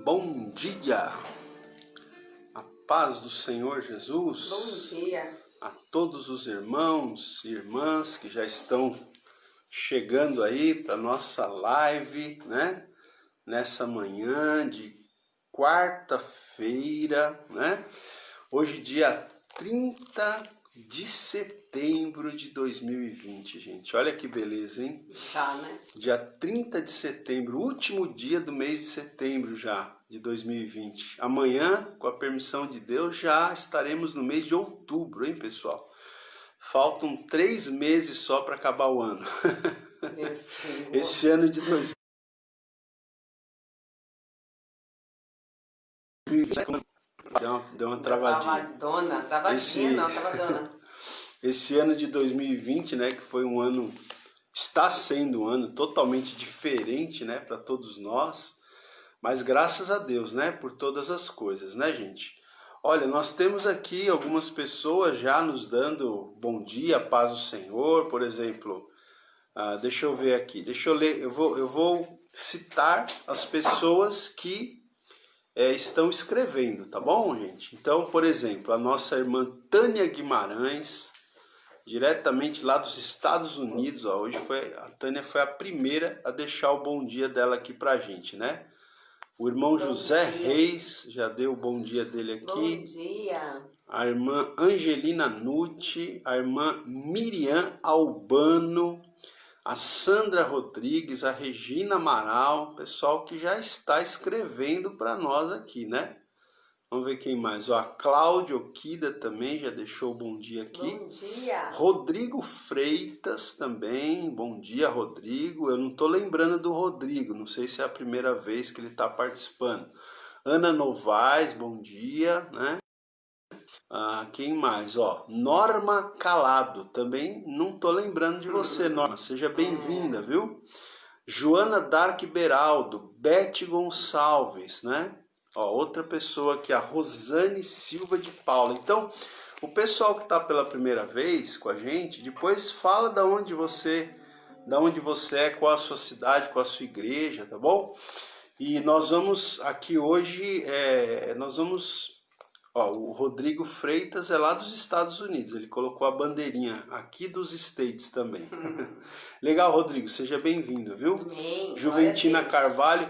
Bom dia, a paz do Senhor Jesus. Bom dia a todos os irmãos e irmãs que já estão chegando aí para nossa live, né? Nessa manhã de quarta-feira, né? Hoje, dia 30 de setembro de 2020, gente. Olha que beleza, hein? já, né? Dia 30 de setembro, último dia do mês de setembro já, de 2020. Amanhã, com a permissão de Deus, já estaremos no mês de outubro, hein, pessoal? Faltam 3 meses só para acabar o ano. Esse ano de 2020. Deu uma travadinha. Travadinha. Esse ano de 2020, né, que foi um ano, está sendo um ano totalmente diferente, né, para todos nós, mas graças a Deus, né, por todas as coisas, né, gente? Olha, nós temos aqui algumas pessoas já nos dando bom dia, paz do Senhor, por exemplo. Deixa eu ver aqui, deixa eu ler, eu vou citar as pessoas que estão escrevendo, tá bom, gente? Então, por exemplo, a nossa irmã Tânia Guimarães, diretamente lá dos Estados Unidos, ó, hoje a Tânia foi a primeira a deixar o bom dia dela aqui pra gente, né? O irmão José Reis já deu o bom dia dele aqui. Bom dia. A irmã Angelina Nucci, a irmã Miriam Albano, a Sandra Rodrigues, a Regina Amaral, pessoal que já está escrevendo para nós aqui, né? Vamos ver quem mais. Ó, a Cláudia Okida também já deixou o bom dia aqui. Bom dia. Rodrigo Freitas também. Bom dia, Rodrigo. Eu não estou lembrando do Rodrigo, não sei se é a primeira vez que ele está participando. Ana Novaes, bom dia, né? Quem mais? Ó, Norma Calado, também não tô lembrando de você, Norma, seja bem-vinda, viu? Joana Dark Beraldo, Bete Gonçalves, né? Ó, outra pessoa aqui, a Rosane Silva de Paula. Então, o pessoal que tá pela primeira vez com a gente, depois fala da onde você é, qual a sua cidade, qual a sua igreja, tá bom? E nós vamos aqui hoje, Ó, o Rodrigo Freitas é lá dos Estados Unidos, ele colocou a bandeirinha aqui dos States também. Legal, Rodrigo, seja bem-vindo, viu? Amém. Juventina Carvalho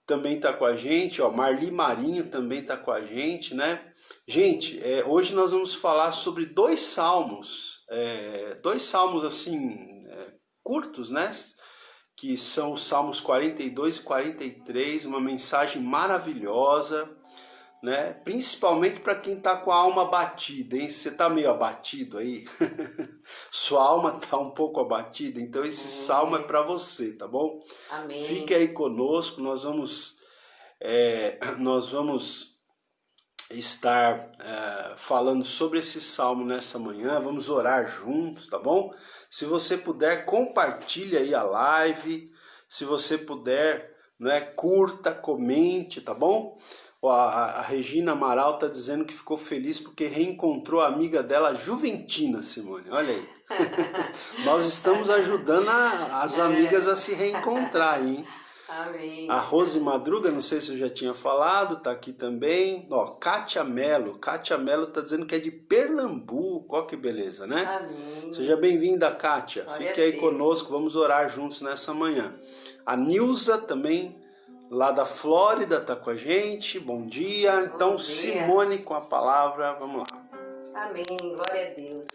também tá com a gente, ó, Marli Marinho também tá com a gente, né? Gente, hoje nós vamos falar sobre dois salmos assim, curtos, né? Que são os Salmos 42 e 43, uma mensagem maravilhosa, né? Principalmente para quem tá com a alma abatida, hein? Você tá meio abatido aí? Sua alma tá um pouco abatida, então esse salmo é para você, tá bom? Amém. Fique aí conosco, nós vamos estar falando sobre esse salmo nessa manhã, vamos orar juntos, tá bom? Se você puder, compartilhe aí a live, se você puder, né, curta, comente, tá bom? A Regina Amaral tá dizendo que ficou feliz porque reencontrou a amiga dela, a Juventina, Simone. Olha aí. Nós estamos ajudando as amigas a se reencontrar, hein? Amém. A Rose Madruga, não sei se eu já tinha falado, tá aqui também. Ó, Kátia Mello tá dizendo que é de Pernambuco. Ó que beleza, né? Amém. Seja bem-vinda, Kátia. Glória Fique a aí Deus. conosco, vamos orar juntos nessa manhã. A Nilza também, lá da Flórida, tá com a gente. Bom dia. Então, Bom dia. Simone com a palavra, vamos lá. Amém, glória a Deus.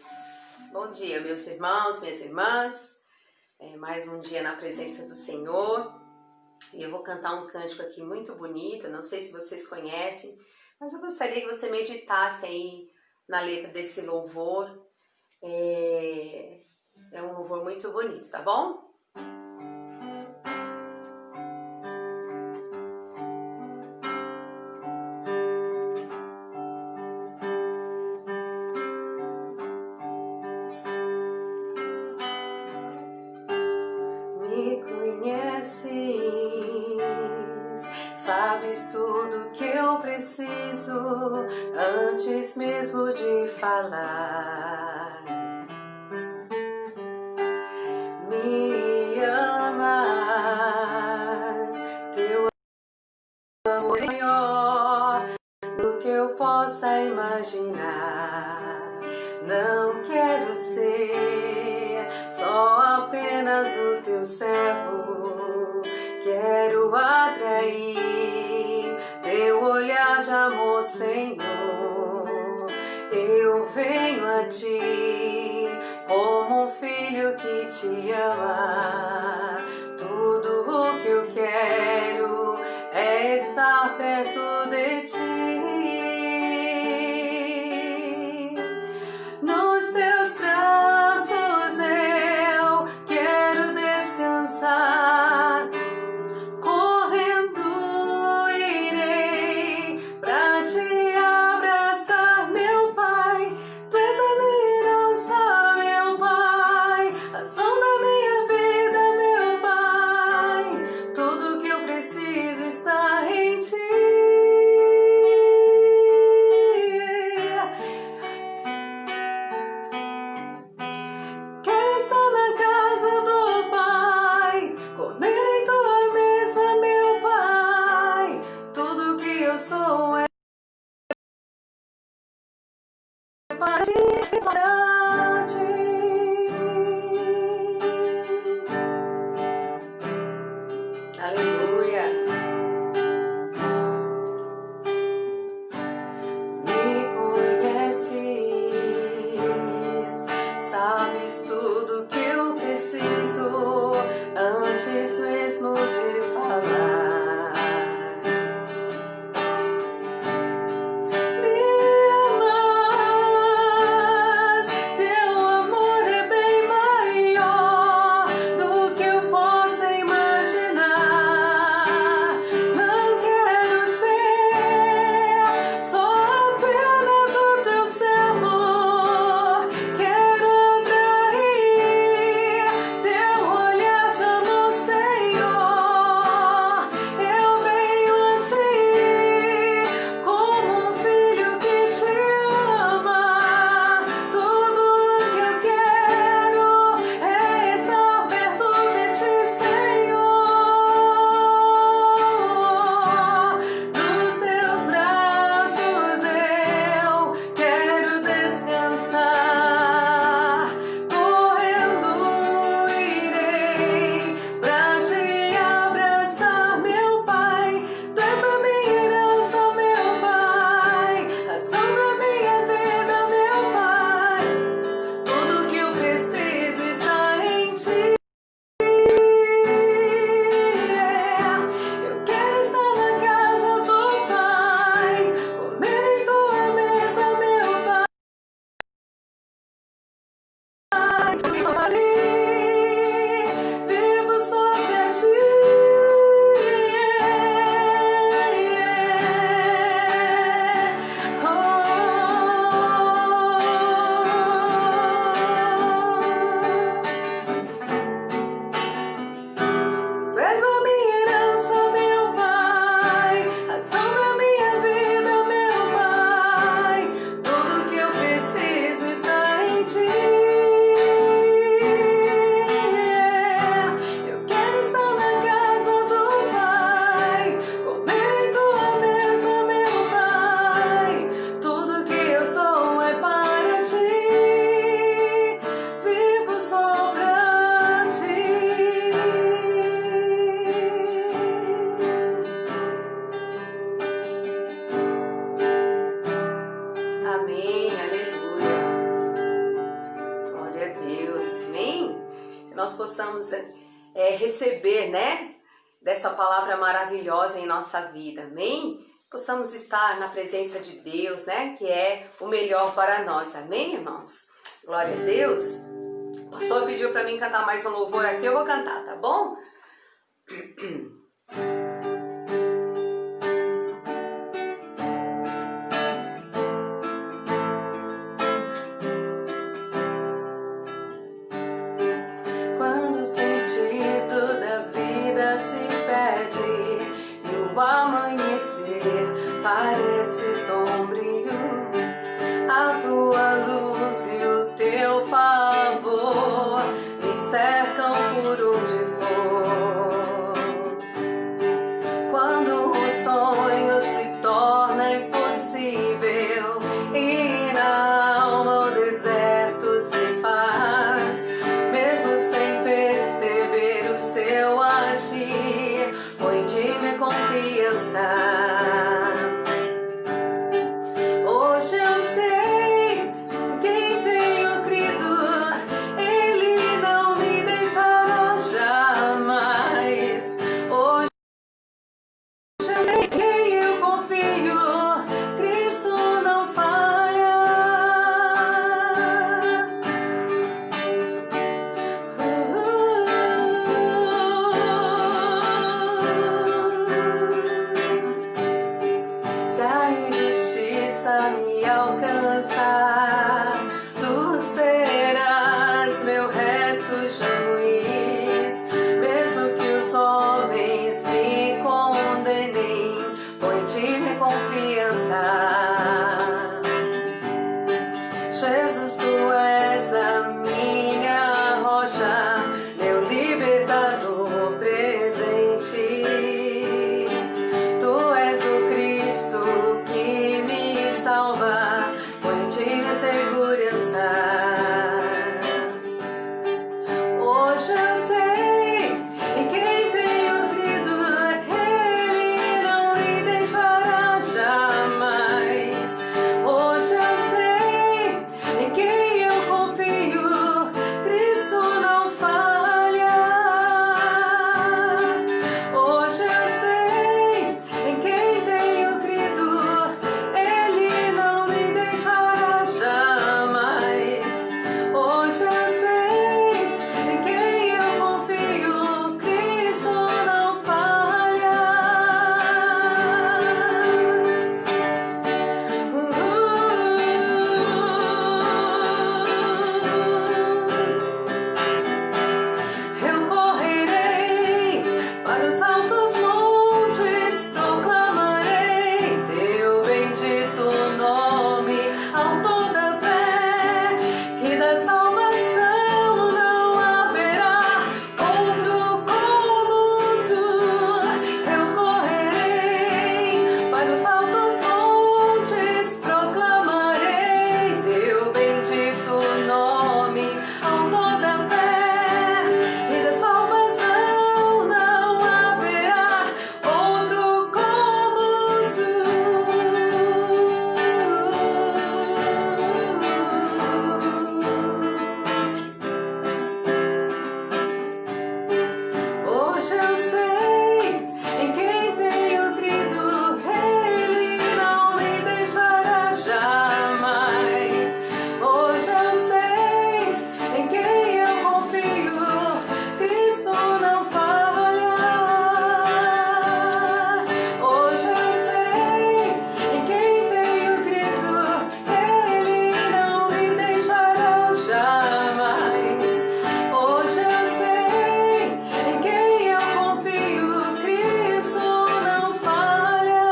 Bom dia, meus irmãos, minhas irmãs. Mais um dia na presença do Senhor. E eu vou cantar um cântico aqui muito bonito, não sei se vocês conhecem, mas eu gostaria que você meditasse aí na letra desse louvor. É um louvor muito bonito, tá bom? Me conheces, sabes tudo que eu preciso antes mesmo de falar. Me amas, teu amor é possa imaginar. Não quero ser só apenas o teu servo, quero atrair teu olhar de amor, Senhor. Eu venho a ti como um filho que te ama. Tudo o que eu quero é estar perto de ti. Nos teus braços eu quero descansar. Correndo irei pra te abraçar, meu Pai. Tu és a minha herança, meu Pai, razão da minha vida, meu Pai. Tudo que eu preciso está em ti. Quero estar na casa do Pai, comer em tua mesa, meu Pai. Tudo que eu sou é para ti, para ti. Aleluia. Me conheces, sabes tudo que eu preciso antes mesmo de falar. Me amas, teu amor é bem maior do que eu possa imaginar. Não quero ser só apenas o teu servo, quero atrair teu olhar de amor, Senhor. Eu venho a ti como um filho que te ama. Tudo que eu quero é estar perto de ti, Senhor. Nos teus braços eu quero descansar. Correndo irei pra te abraçar, meu Pai. Tu és a minha herança, meu Pai, razão da minha vida, meu Pai. Tudo que eu preciso está em ti. Eu quero estar na casa do Pai, comer em tua mesa, meu Pai. Vivo só pra ti, vivo só pra ti. Tu és a minha herança, meu Pai, razão da minha vida, meu Pai. Tudo que eu preciso está em ti. Eu quero estar na casa do Pai, comer em tua mesa, meu Pai. Tudo que eu sou é para ti, vivo só pra ti. Amém, aleluia. Glória a Deus, amém? Que nós possamos receber, né, dessa palavra maravilhosa em nossa vida, amém? Possamos estar na presença de Deus, né, que é o melhor para nós, amém, irmãos? Glória a Deus. O pastor pediu para mim cantar mais um louvor aqui, eu vou cantar, tá bom? Quando o sentido da vida se perde e o amanhecer parece sombrio, a tua luz e o teu favor me cercam por onde for. os altos montes proclamarei teu bendito nome, ao toda fé que da salvação não haverá outro como tu. Eu correrei para os altos montes, proclamarei teu bendito nome, ao toda fé e da salvação não haverá outro como tu. Hoje eu sei em quem tenho crido, Ele não me deixará jamais. Hoje eu sei em quem eu confio, Cristo não falha. Hoje eu sei em quem tenho crido, Ele não me deixará jamais. Hoje eu sei em quem eu confio, Cristo não falha.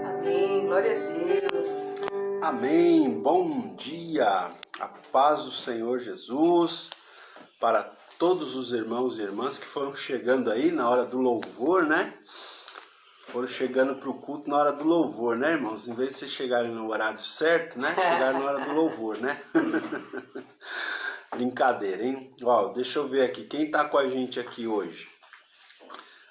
Amém, glória a Deus. Amém. Bom dia. A paz do Senhor Jesus para todos os irmãos e irmãs que foram chegando aí na hora do louvor, né? Foram chegando para o culto na hora do louvor, né, irmãos? Em vez de vocês chegarem no horário certo, né? Chegaram na hora do louvor, né? Brincadeira, hein? Ó, deixa eu ver aqui. Quem tá com a gente aqui hoje?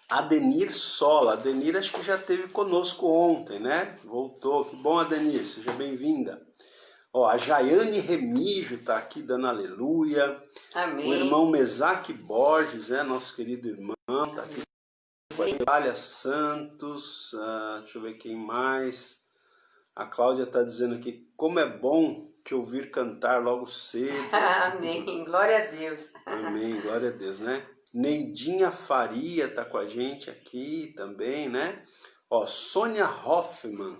Adenir Sola. Adenir acho que já esteve conosco ontem, né? Voltou. Que bom, Adenir. Seja bem-vinda. Ó, a Jaiane Remígio tá aqui dando aleluia. Amém. O irmão Mesaque Borges, né? Nosso querido irmão, tá aqui. Palha Santos. Deixa eu ver quem mais. A Cláudia tá dizendo aqui, como é bom te ouvir cantar logo cedo. Amém, glória a Deus. Amém, glória a Deus, né? Neidinha Faria tá com a gente aqui também, né? Ó, Sônia Hoffman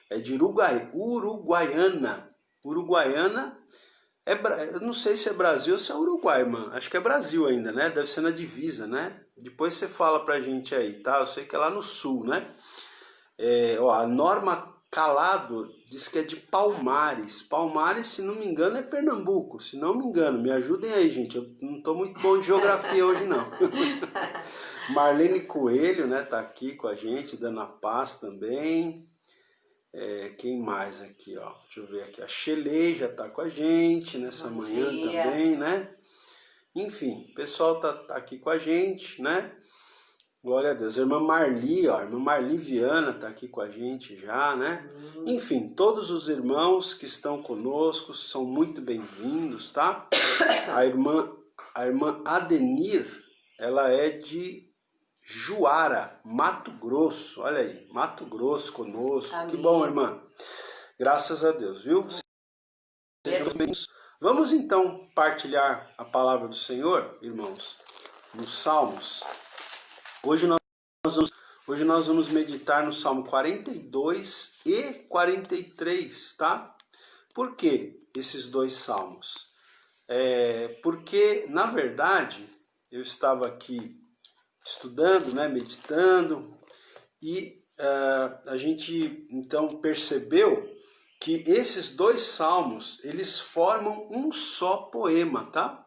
é de Uruguaiana. Uruguaiana, eu não sei se é Brasil ou se é Uruguai, mano. Acho que é Brasil ainda, né? Deve ser na divisa, né? Depois você fala pra gente aí, tá? Eu sei que é lá no sul, né? Ó, a Norma Calado diz que é de Palmares. Palmares, se não me engano, é Pernambuco. Se não me engano, me ajudem aí, gente. Eu não tô muito bom de geografia hoje, não. Marlene Coelho, né? Tá aqui com a gente, dando a paz também. Quem mais aqui, ó? Deixa eu ver aqui. A Shelley já tá com a gente nessa manhã também, né? Enfim, o pessoal tá aqui com a gente, né? Glória a Deus. A irmã Marli, ó, a irmã Marli Viana tá aqui com a gente já, né? Enfim, todos os irmãos que estão conosco são muito bem-vindos, tá? A irmã Adenir, ela é de Juara, Mato Grosso. Olha aí, Mato Grosso conosco. Amém. Que bom, irmã. Graças a Deus, viu? Sejam bem-vindos. Vamos então partilhar a palavra do Senhor, irmãos, nos Salmos. Hoje nós vamos meditar no Salmo 42 e 43, tá? Por que esses dois salmos? Porque, na verdade, eu estava aqui estudando, né, meditando, e a gente então percebeu que esses dois salmos, eles formam um só poema, tá?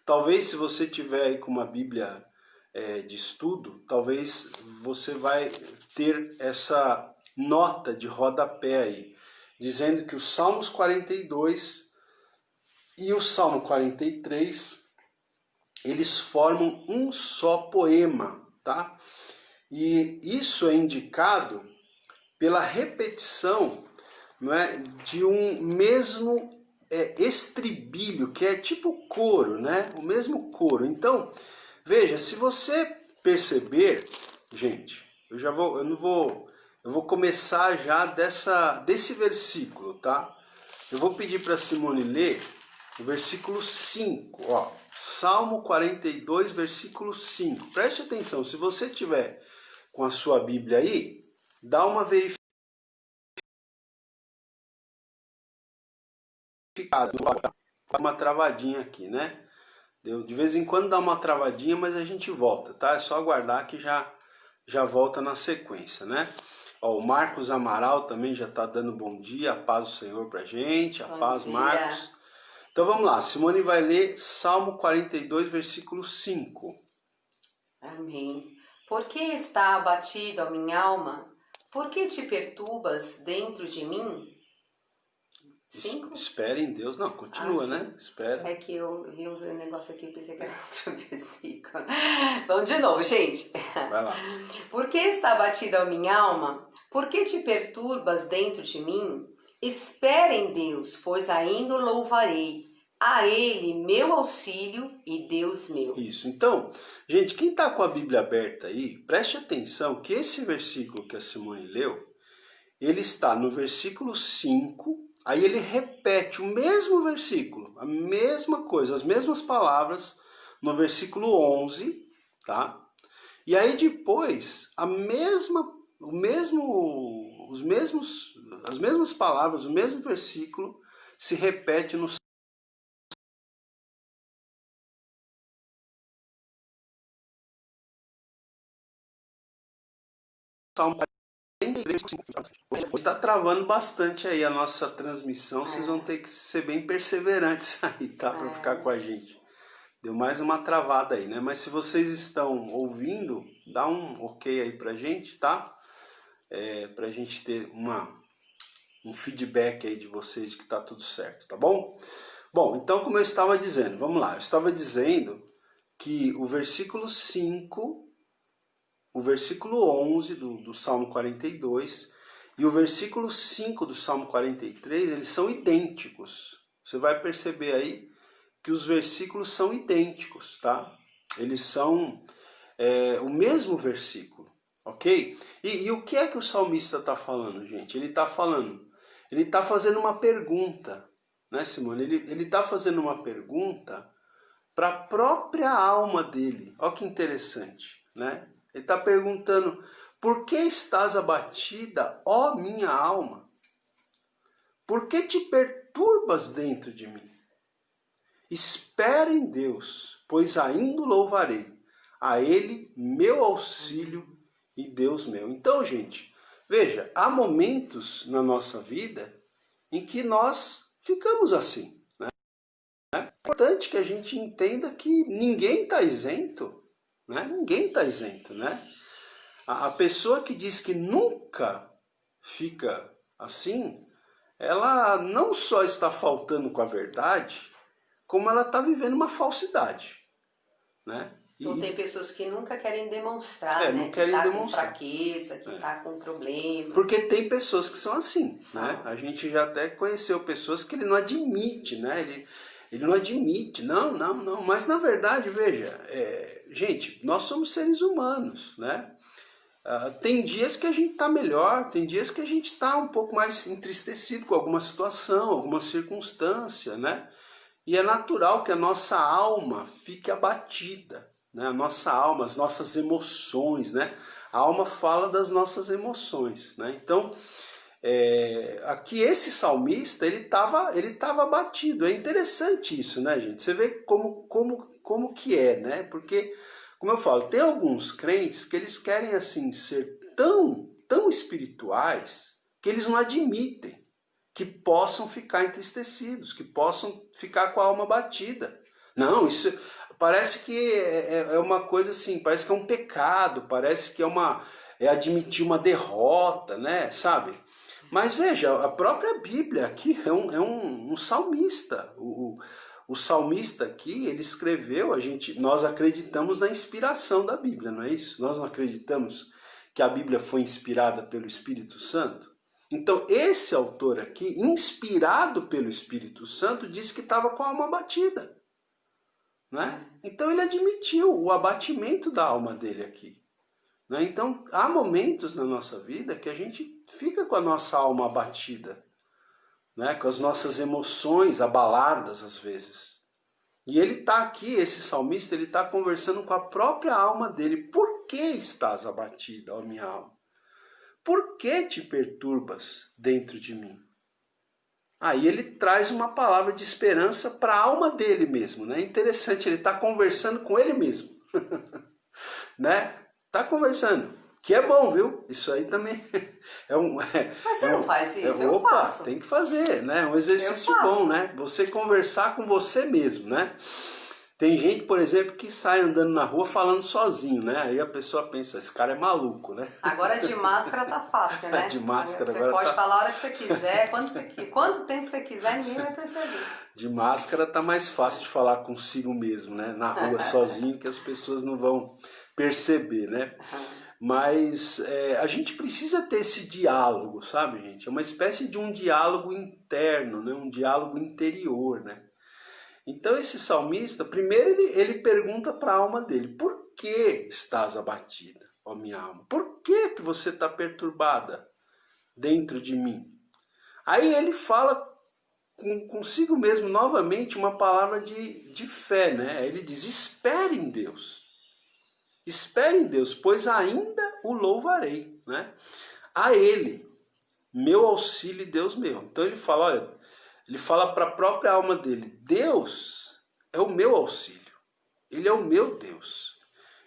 Talvez se você tiver aí com uma Bíblia de estudo, talvez você vai ter essa nota de rodapé aí, dizendo que os Salmos 42 e o Salmo 43, eles formam um só poema, tá? E isso é indicado pela repetição, não é, de um mesmo estribilho, que é tipo coro, né? O mesmo coro. Então, veja, se você perceber, gente, eu vou começar já desse versículo, tá? Eu vou pedir para Simone ler o versículo 5, ó. Salmo 42, versículo 5. Preste atenção, se você tiver com a sua Bíblia aí, dá uma verificada, uma travadinha aqui, né? De vez em quando dá uma travadinha, mas a gente volta, tá? É só aguardar que já volta na sequência, né? Ó, o Marcos Amaral também já está dando bom dia, a paz do Senhor pra gente, a paz, Marcos. Então vamos lá, Simone vai ler Salmo 42, versículo 5. Amém. Por que está abatido a minha alma? Por que te perturbas dentro de mim? 5? Espera em Deus. Não, continua, né? Espera. É que eu vi um negócio aqui e pensei que era outro versículo. Vamos de novo, gente. Vai lá. Por que está abatida a minha alma? Por que te perturbas dentro de mim? Espera em Deus, pois ainda o louvarei. A Ele, meu auxílio e Deus meu. Isso. Então, gente, quem está com a Bíblia aberta aí, preste atenção que esse versículo que a Simone leu, ele está no versículo 5, aí ele repete o mesmo versículo, a mesma coisa, as mesmas palavras, no versículo 11, tá? E aí depois, as mesmas palavras, o mesmo versículo, se repete no Salmo 43. Está travando bastante aí a nossa transmissão, vocês vão ter que ser bem perseverantes aí, tá? Para ficar com a gente. Deu mais uma travada aí, né? Mas se vocês estão ouvindo, dá um ok aí pra gente, tá? Pra gente ter um feedback aí de vocês de que tá tudo certo, tá bom? Bom, então como eu estava dizendo, vamos lá. Eu estava dizendo que o versículo 5, o versículo 11 do Salmo 42 e o versículo 5 do Salmo 43, eles são idênticos. Você vai perceber aí que os versículos são idênticos, tá? Eles são o mesmo versículo, ok? E o que é que o salmista está falando, gente? Ele está fazendo uma pergunta, né, Simone? Ele está fazendo uma pergunta para a própria alma dele. Olha que interessante, né? Ele está perguntando, por que estás abatida, ó minha alma? Por que te perturbas dentro de mim? Espera em Deus, pois ainda o louvarei. A Ele, meu auxílio e Deus meu. Então, gente, veja, há momentos na nossa vida em que nós ficamos assim, né? É importante que a gente entenda que ninguém está isento, né? Ninguém está isento, né? A pessoa que diz que nunca fica assim, ela não só está faltando com a verdade, como ela está vivendo uma falsidade, né? Então tem pessoas que nunca querem demonstrar, né? Não querem demonstrar. Com fraqueza, que está com problema. Porque tem pessoas que são assim, né? A gente já até conheceu pessoas que ele não admite, né? Ele não admite, não. Mas na verdade, veja, gente, nós somos seres humanos, né? Tem dias que a gente está melhor, tem dias que a gente está um pouco mais entristecido com alguma situação, alguma circunstância, né? E é natural que a nossa alma fique abatida, né? A nossa alma, as nossas emoções, né? A alma fala das nossas emoções, né? Então, aqui esse salmista, ele tava abatido. É interessante isso, né, gente? Você vê como que é, né? Porque, como eu falo, tem alguns crentes que eles querem, assim, ser tão espirituais que eles não admitem que possam ficar entristecidos, que possam ficar com a alma batida. Não, isso parece que é uma coisa assim, parece que é um pecado, parece que é admitir uma derrota, né, sabe? Mas veja, a própria Bíblia aqui é um salmista. O salmista aqui, ele escreveu, nós acreditamos na inspiração da Bíblia, não é isso? Nós não acreditamos que a Bíblia foi inspirada pelo Espírito Santo? Então, esse autor aqui, inspirado pelo Espírito Santo, disse que estava com a alma abatida, né? Então, ele admitiu o abatimento da alma dele aqui, né? Então, há momentos na nossa vida que a gente fica com a nossa alma abatida, né? Com as nossas emoções abaladas, às vezes. E ele está aqui, esse salmista, ele está conversando com a própria alma dele. Por que estás abatida, ó minha alma? Por que te perturbas dentro de mim? Aí ele traz uma palavra de esperança para a alma dele mesmo, né? Interessante, ele está conversando com ele mesmo, né? Está conversando, que é bom, viu? Isso aí também é um... Mas você não faz isso? Eu opa, faço. tem que fazer, né? É um exercício bom, né? Você conversar com você mesmo, né? Tem gente, por exemplo, que sai andando na rua falando sozinho, né? Aí a pessoa pensa, esse cara é maluco, né? Agora de máscara tá fácil, né? De máscara você agora pode tá... falar a hora que você quiser, quanto tempo você quiser, ninguém vai perceber. De máscara tá mais fácil de falar consigo mesmo, né? Na rua sozinho, que as pessoas não vão perceber, né? Mas a gente precisa ter esse diálogo, sabe, gente? É uma espécie de um diálogo interno, né? Um diálogo interior, né? Então esse salmista, primeiro ele pergunta para a alma dele, por que estás abatida, ó minha alma? Por que você está perturbada dentro de mim? Aí ele fala consigo mesmo novamente uma palavra de fé, né? Ele diz, espere em Deus, pois ainda o louvarei, né? A ele, meu auxílio e Deus meu. Então ele fala, olha, ele fala para a própria alma dele, Deus é o meu auxílio, ele é o meu Deus.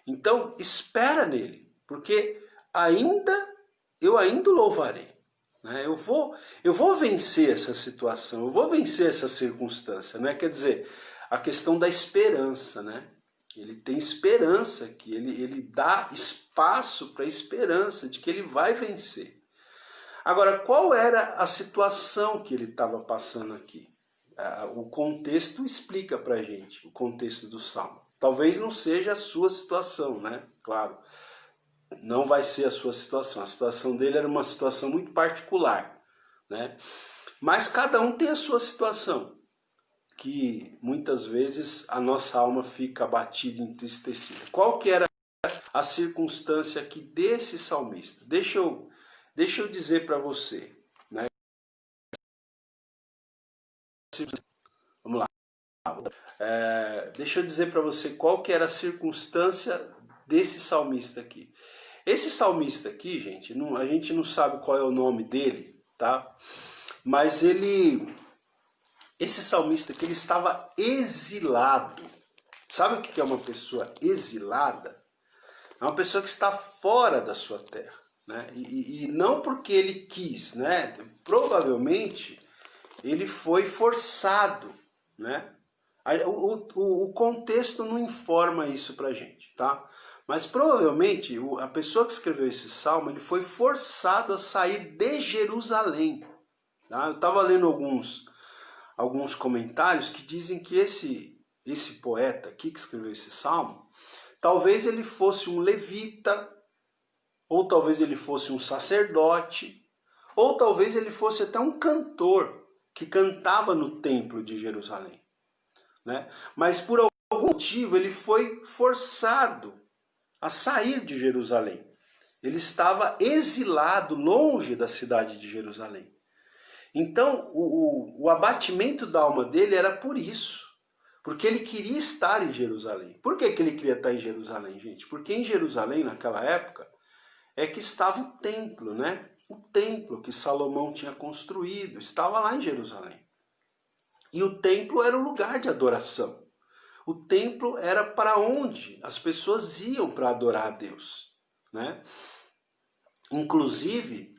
Então espera nele, porque eu ainda o louvarei. Né? Eu vou vencer essa situação, eu vou vencer essa circunstância. Né? Quer dizer, a questão da esperança. Né? Ele tem esperança, que ele dá espaço para a esperança de que ele vai vencer. Agora, qual era a situação que ele estava passando aqui? O contexto explica para a gente, o contexto do Salmo. Talvez não seja a sua situação, né? Claro, não vai ser a sua situação. A situação dele era uma situação muito particular, né? Mas cada um tem a sua situação, que muitas vezes a nossa alma fica abatida e entristecida. Qual que era a circunstância aqui desse salmista? Deixa eu dizer para você, né? Vamos lá. Deixa eu dizer para você qual que era a circunstância desse salmista aqui. Esse salmista aqui, gente, a gente não sabe qual é o nome dele, tá? Mas esse salmista aqui, ele estava exilado. Sabe o que é uma pessoa exilada? É uma pessoa que está fora da sua terra. Né? E não porque ele quis, né? Provavelmente ele foi forçado, né? O contexto não informa isso pra gente, tá? Mas provavelmente a pessoa que escreveu esse salmo, ele foi forçado a sair de Jerusalém. Tá? Eu estava lendo alguns comentários que dizem que esse poeta aqui que escreveu esse salmo, talvez ele fosse um levita, ou talvez ele fosse um sacerdote, ou talvez ele fosse até um cantor que cantava no templo de Jerusalém. Né? Mas por algum motivo ele foi forçado a sair de Jerusalém. Ele estava exilado longe da cidade de Jerusalém. Então o abatimento da alma dele era por isso. Porque ele queria estar em Jerusalém. Por que ele queria estar em Jerusalém, gente? Porque em Jerusalém, naquela época, é que estava o templo, né? O templo que Salomão tinha construído, estava lá em Jerusalém. E o templo era um lugar de adoração. O templo era para onde as pessoas iam para adorar a Deus, né? Inclusive,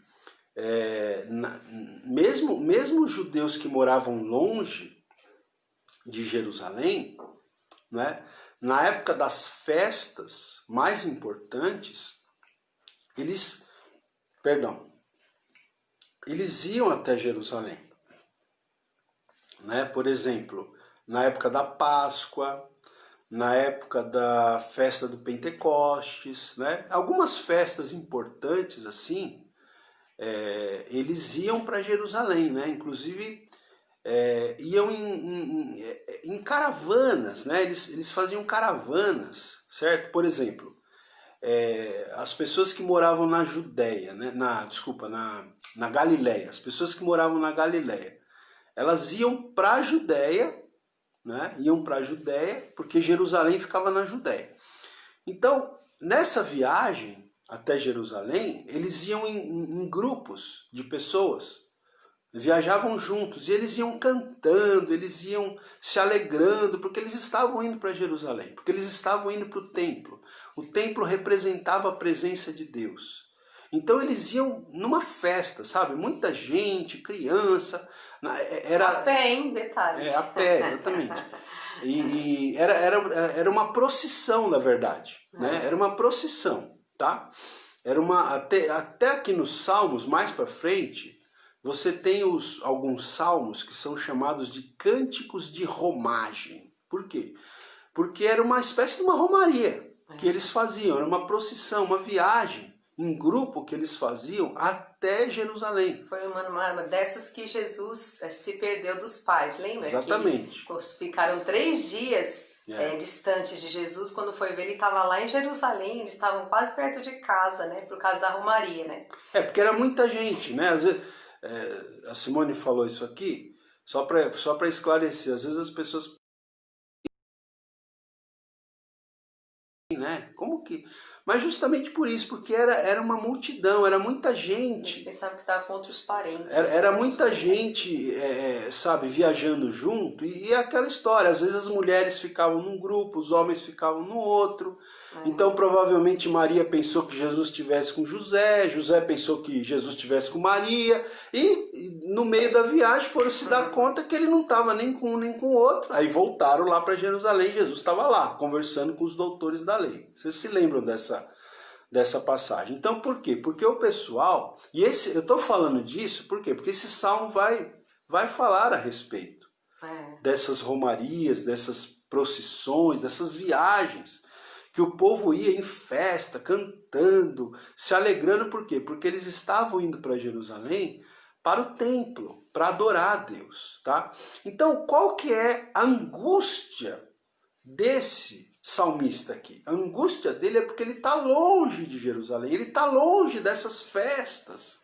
mesmo os judeus que moravam longe de Jerusalém, né? Na época das festas mais importantes, eles iam até Jerusalém, né? Por exemplo, na época da Páscoa, na época da festa do Pentecostes, né? Algumas festas importantes assim, eles iam para Jerusalém, né? Inclusive iam em caravanas, né? Eles faziam caravanas, certo? Por exemplo, as pessoas que moravam na Judéia, né? na Galileia, as pessoas que moravam na Galileia, elas iam para a Judéia né? Iam para a Judéia, porque Jerusalém ficava na Judéia. Então, nessa viagem até Jerusalém, eles iam em grupos de pessoas, viajavam juntos, e eles iam cantando, eles iam se alegrando, porque eles estavam indo para Jerusalém, porque eles estavam indo para o templo. O templo representava a presença de Deus. Então eles iam numa festa, sabe? Muita gente, criança. A pé, hein? Detalhe. A pé, exatamente. E era uma procissão, na verdade. Né? Era uma procissão, tá? Até aqui nos Salmos, mais para frente, você tem alguns salmos que são chamados de cânticos de romagem. Por quê? Porque era uma espécie de uma romaria que eles faziam, era uma procissão, uma viagem em grupo que eles faziam até Jerusalém. Foi uma dessas que Jesus se perdeu dos pais, lembra? Exatamente. Que ficaram 3 dias distantes de Jesus. Quando foi ver, ele estava lá em Jerusalém, eles estavam quase perto de casa, né? Por causa da romaria, né? Porque era muita gente, né? Às vezes, a Simone falou isso aqui, só para esclarecer, às vezes as pessoas... né? Como que... Mas justamente por isso, porque era uma multidão, era muita gente. Eles pensavam que estava com outros parentes. Era muita gente, sabe, viajando junto. E é aquela história, às vezes as mulheres ficavam num grupo, os homens ficavam no outro. Então provavelmente Maria pensou que Jesus estivesse com José, José pensou que Jesus estivesse com Maria. E no meio da viagem foram se dar conta que ele não estava nem com um nem com o outro. Aí voltaram lá para Jerusalém, Jesus estava lá, conversando com os doutores da lei. Vocês se lembram dessa passagem? Então por quê? Porque o pessoal, eu estou falando disso, por quê? Porque esse salmo vai falar a respeito dessas romarias, dessas procissões, dessas viagens, que o povo ia em festa, cantando, se alegrando, por quê? Porque eles estavam indo para Jerusalém, para o templo, para adorar a Deus, tá? Então, qual que é a angústia desse salmista aqui? A angústia dele é porque ele está longe de Jerusalém, ele está longe dessas festas,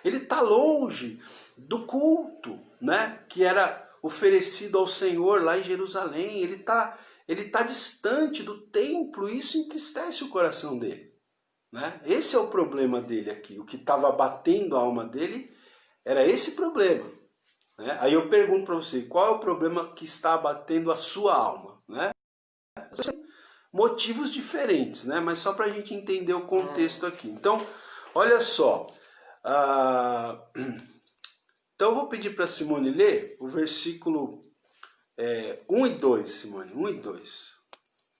ele está longe do culto, né, que era oferecido ao Senhor lá em Jerusalém, ele está distante do templo, e isso entristece o coração dele, né? Esse é o problema dele aqui, o que estava batendo a alma dele era esse problema, né? Aí eu pergunto para você, qual é o problema que está abatendo a sua alma, né? Motivos diferentes, né? Mas só para a gente entender o contexto aqui. Então, olha só. Então eu vou pedir para a Simone ler o versículo 1 e 2, Simone, 1 e 2.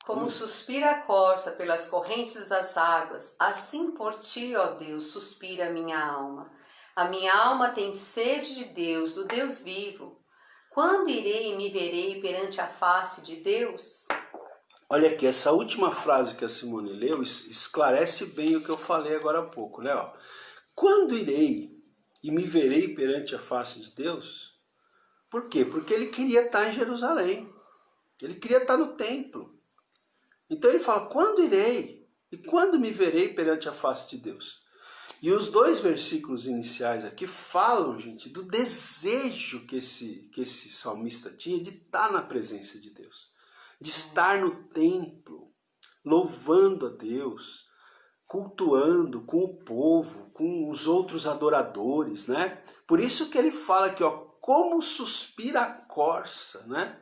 Como suspira a corça pelas correntes das águas, assim por ti, ó Deus, suspira a minha alma. A minha alma tem sede de Deus, do Deus vivo. Quando irei e me verei perante a face de Deus? Olha aqui, essa última frase que a Simone leu esclarece bem o que eu falei agora há pouco, né? Quando irei e me verei perante a face de Deus? Por quê? Porque ele queria estar em Jerusalém. Ele queria estar no templo. Então ele fala, quando irei e quando me verei perante a face de Deus? E os 2 versículos iniciais aqui falam, gente, do desejo que esse salmista tinha de estar na presença de Deus. De estar no templo, louvando a Deus, cultuando com o povo, com os outros adoradores, né? Por isso que ele fala aqui, como suspira a corça, né?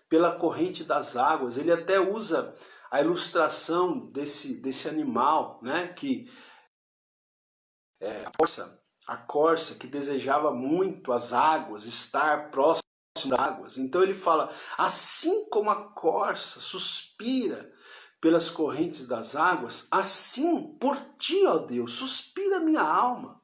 Pela corrente das águas. Ele até usa a ilustração desse animal, né? Que a corça que desejava muito as águas, estar próximo das águas. Então ele fala, assim como a corça suspira pelas correntes das águas, assim por ti, ó Deus, suspira a minha alma.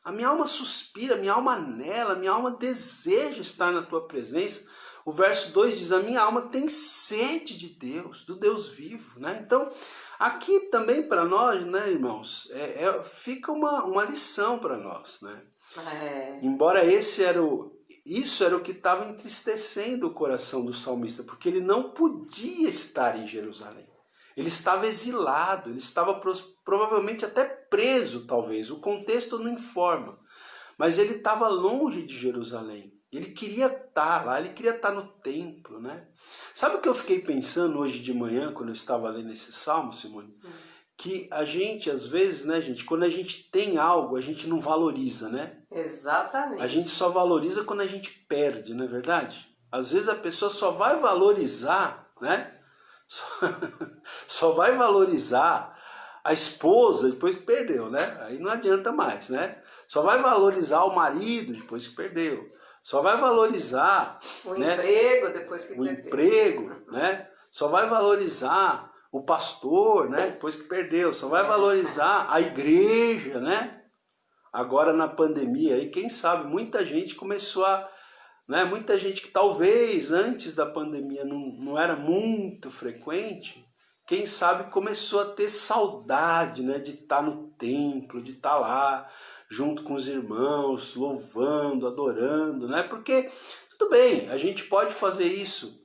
A minha alma suspira, a minha alma anela, a minha alma deseja estar na tua presença. O verso 2 diz, a minha alma tem sede de Deus, do Deus vivo, né? Então, aqui também para nós, né, irmãos, fica uma lição para nós, né? Embora isso era o que estava entristecendo o coração do salmista, porque ele não podia estar em Jerusalém. Ele estava exilado, ele estava provavelmente até preso, talvez. O contexto não informa. Mas ele estava longe de Jerusalém. Ele queria estar lá, ele queria estar no templo, né? Sabe o que eu fiquei pensando hoje de manhã, quando eu estava lendo esse salmo, Simone? Que a gente, às vezes, né, gente, quando a gente tem algo, a gente não valoriza, né? Exatamente. A gente só valoriza quando a gente perde, não é verdade? Às vezes a pessoa só vai valorizar, né? Só vai valorizar a esposa depois que perdeu, né? Aí não adianta mais, né? Só vai valorizar o marido depois que perdeu. Só vai valorizar o né, emprego depois que o perdeu. emprego, né? Só vai valorizar o pastor, né? Depois que perdeu. Só vai valorizar a igreja, né? Agora na pandemia, aí quem sabe muita gente começou a, né? Muita gente que talvez antes da pandemia não era muito frequente, quem sabe começou a ter saudade, né? De estar no templo, de estar lá junto com os irmãos, louvando, adorando, né? Porque, tudo bem, a gente pode fazer isso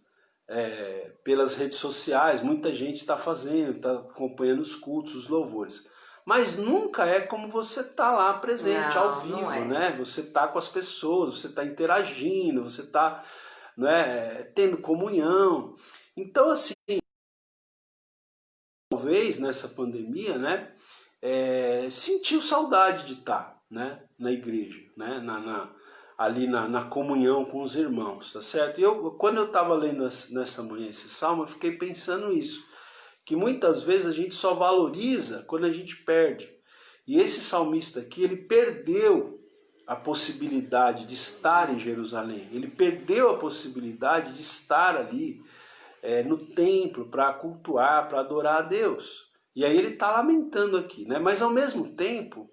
pelas redes sociais, muita gente está fazendo, está acompanhando os cultos, os louvores. Mas nunca é como você tá lá presente, ao vivo, né? Você tá com as pessoas, você tá interagindo, você tá, né, tendo comunhão. Então, assim, talvez nessa pandemia, né, sentiu saudade de estar, né, na igreja, né, ali na comunhão com os irmãos, tá certo? E quando eu estava lendo nessa manhã esse salmo, eu fiquei pensando isso, que muitas vezes a gente só valoriza quando a gente perde. E esse salmista aqui, ele perdeu a possibilidade de estar em Jerusalém, ele perdeu a possibilidade de estar ali no templo para cultuar, para adorar a Deus. E aí ele está lamentando aqui, né? Mas ao mesmo tempo,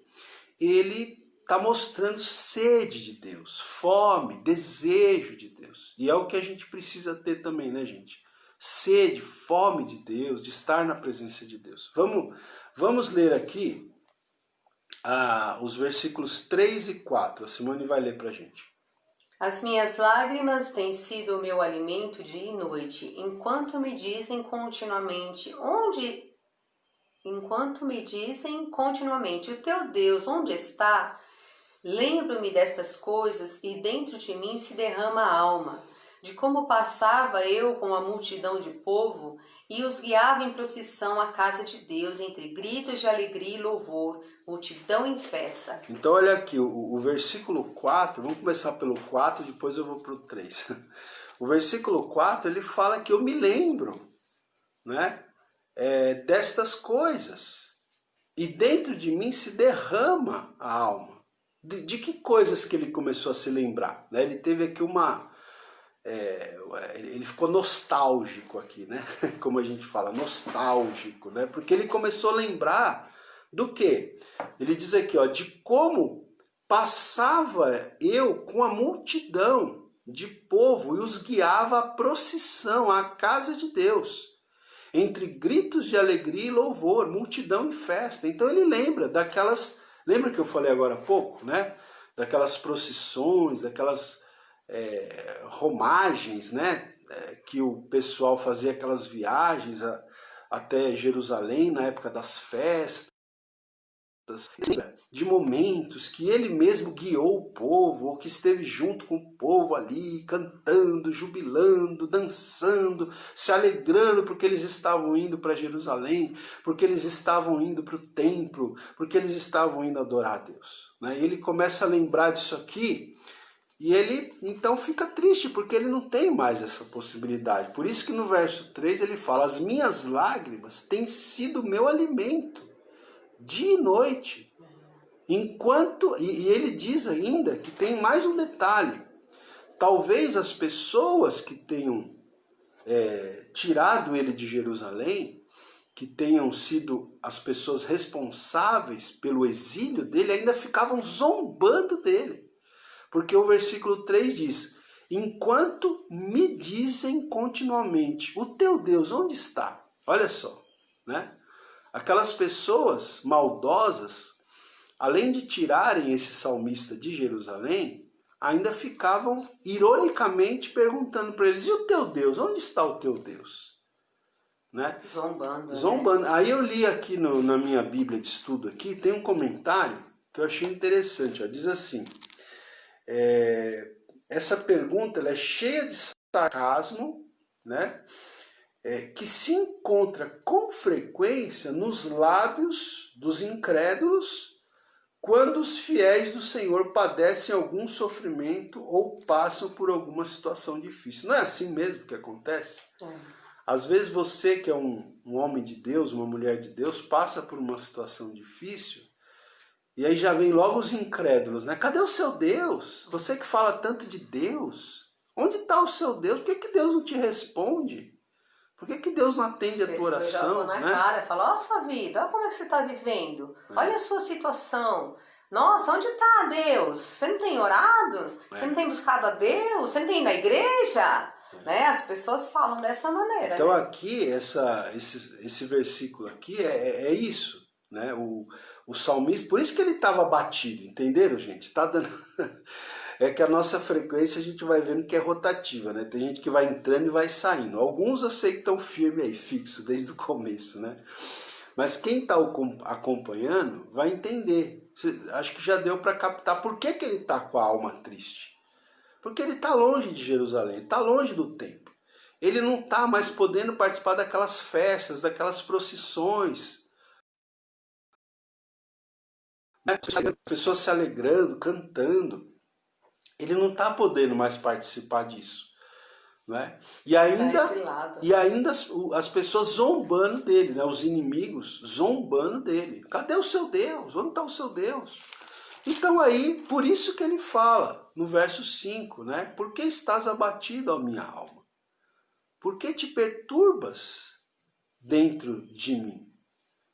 ele está mostrando sede de Deus, fome, desejo de Deus. E é o que a gente precisa ter também, né, gente? Sede, fome de Deus, de estar na presença de Deus. Vamos ler aqui os versículos 3 e 4. A Simone vai ler para a gente. As minhas lágrimas têm sido o meu alimento dia e noite, enquanto me dizem continuamente, o teu Deus, onde está? Lembro-me destas coisas e dentro de mim se derrama a alma, de como passava eu com a multidão de povo e os guiava em procissão à casa de Deus, entre gritos de alegria e louvor, multidão em festa. Então olha aqui, o versículo 4, vamos começar pelo 4, depois eu vou para o 3. O versículo 4, ele fala que eu me lembro, né, destas coisas, e dentro de mim se derrama a alma. De que coisas que ele começou a se lembrar? Né? Ele teve aqui ele ficou nostálgico aqui, né? Como a gente fala, nostálgico, né? Porque ele começou a lembrar do quê? Ele diz aqui, ó, de como passava eu com a multidão de povo e os guiava à procissão, à casa de Deus, entre gritos de alegria e louvor, multidão e festa. Então ele lembra lembra que eu falei agora há pouco, né? Daquelas procissões, daquelas romagens, né? Que o pessoal fazia aquelas viagens até Jerusalém na época das festas, de momentos que ele mesmo guiou o povo, ou que esteve junto com o povo ali, cantando, jubilando, dançando, se alegrando porque eles estavam indo para Jerusalém, porque eles estavam indo para o templo, porque eles estavam indo adorar a Deus. Né? E ele começa a lembrar disso aqui, e ele então fica triste, porque ele não tem mais essa possibilidade. Por isso que no verso 3 ele fala, as minhas lágrimas têm sido meu alimento, dia e noite. E ele diz ainda que tem mais um detalhe. Talvez as pessoas que tenham tirado ele de Jerusalém, que tenham sido as pessoas responsáveis pelo exílio dele, ainda ficavam zombando dele. Porque o versículo 3 diz, enquanto me dizem continuamente, o teu Deus onde está? Olha só, né? Aquelas pessoas maldosas, além de tirarem esse salmista de Jerusalém, ainda ficavam ironicamente perguntando para eles, e o teu Deus? Onde está o teu Deus? Né? Zombando. Né? Aí eu li aqui na minha Bíblia de estudo, aqui, tem um comentário que eu achei interessante. Ó, diz assim, essa pergunta ela é cheia de sarcasmo, né? Que se encontra com frequência nos lábios dos incrédulos quando os fiéis do Senhor padecem algum sofrimento ou passam por alguma situação difícil. Não é assim mesmo que acontece? Às vezes você que é um homem de Deus, uma mulher de Deus, passa por uma situação difícil e aí já vem logo os incrédulos, né? Cadê o seu Deus? Você que fala tanto de Deus, onde está o seu Deus? Por que Deus não te responde? Por que Deus não atende a tua oração? Jogam na cara, falam, olha a sua vida, olha como é que você está vivendo, olha a sua situação. Nossa, onde está Deus? Você não tem orado? Você não tem buscado a Deus? Você não tem ido à igreja? Né? As pessoas falam dessa maneira. Então né? aqui, esse versículo aqui é isso, né? O salmista, por isso que ele estava abatido, entenderam, gente? Tá dando... É que a nossa frequência a gente vai vendo que é rotativa, né? Tem gente que vai entrando e vai saindo. Alguns eu sei que estão firmes aí, fixo, desde o começo, né? Mas quem está acompanhando vai entender. Acho que já deu para captar por que ele está com a alma triste. Porque ele está longe de Jerusalém, está longe do templo. Ele não está mais podendo participar daquelas festas, daquelas procissões. As pessoas se alegrando, cantando. Ele não está podendo mais participar disso. Né? E ainda as pessoas zombando dele, né? Os inimigos zombando dele. Cadê o seu Deus? Onde está o seu Deus? Então aí, por isso que ele fala no verso 5, né? Por que estás abatido, ó minha alma? Por que te perturbas dentro de mim?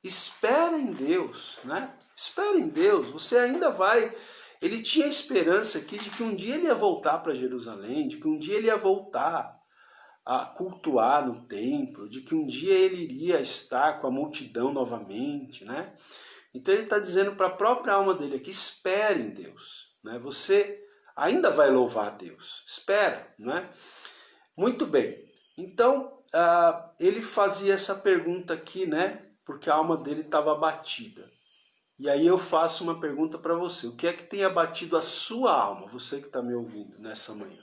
Espera em Deus, né? Espera em Deus, você ainda vai... Ele tinha esperança aqui de que um dia ele ia voltar para Jerusalém, de que um dia ele ia voltar a cultuar no templo, de que um dia ele iria estar com a multidão novamente, né? Então ele está dizendo para a própria alma dele aqui, espere em Deus, né? Você ainda vai louvar a Deus, espera, né? Muito bem, então ele fazia essa pergunta aqui, né? Porque a alma dele estava abatida. E aí eu faço uma pergunta para você. O que é que tem abatido a sua alma? Você que está me ouvindo nessa manhã.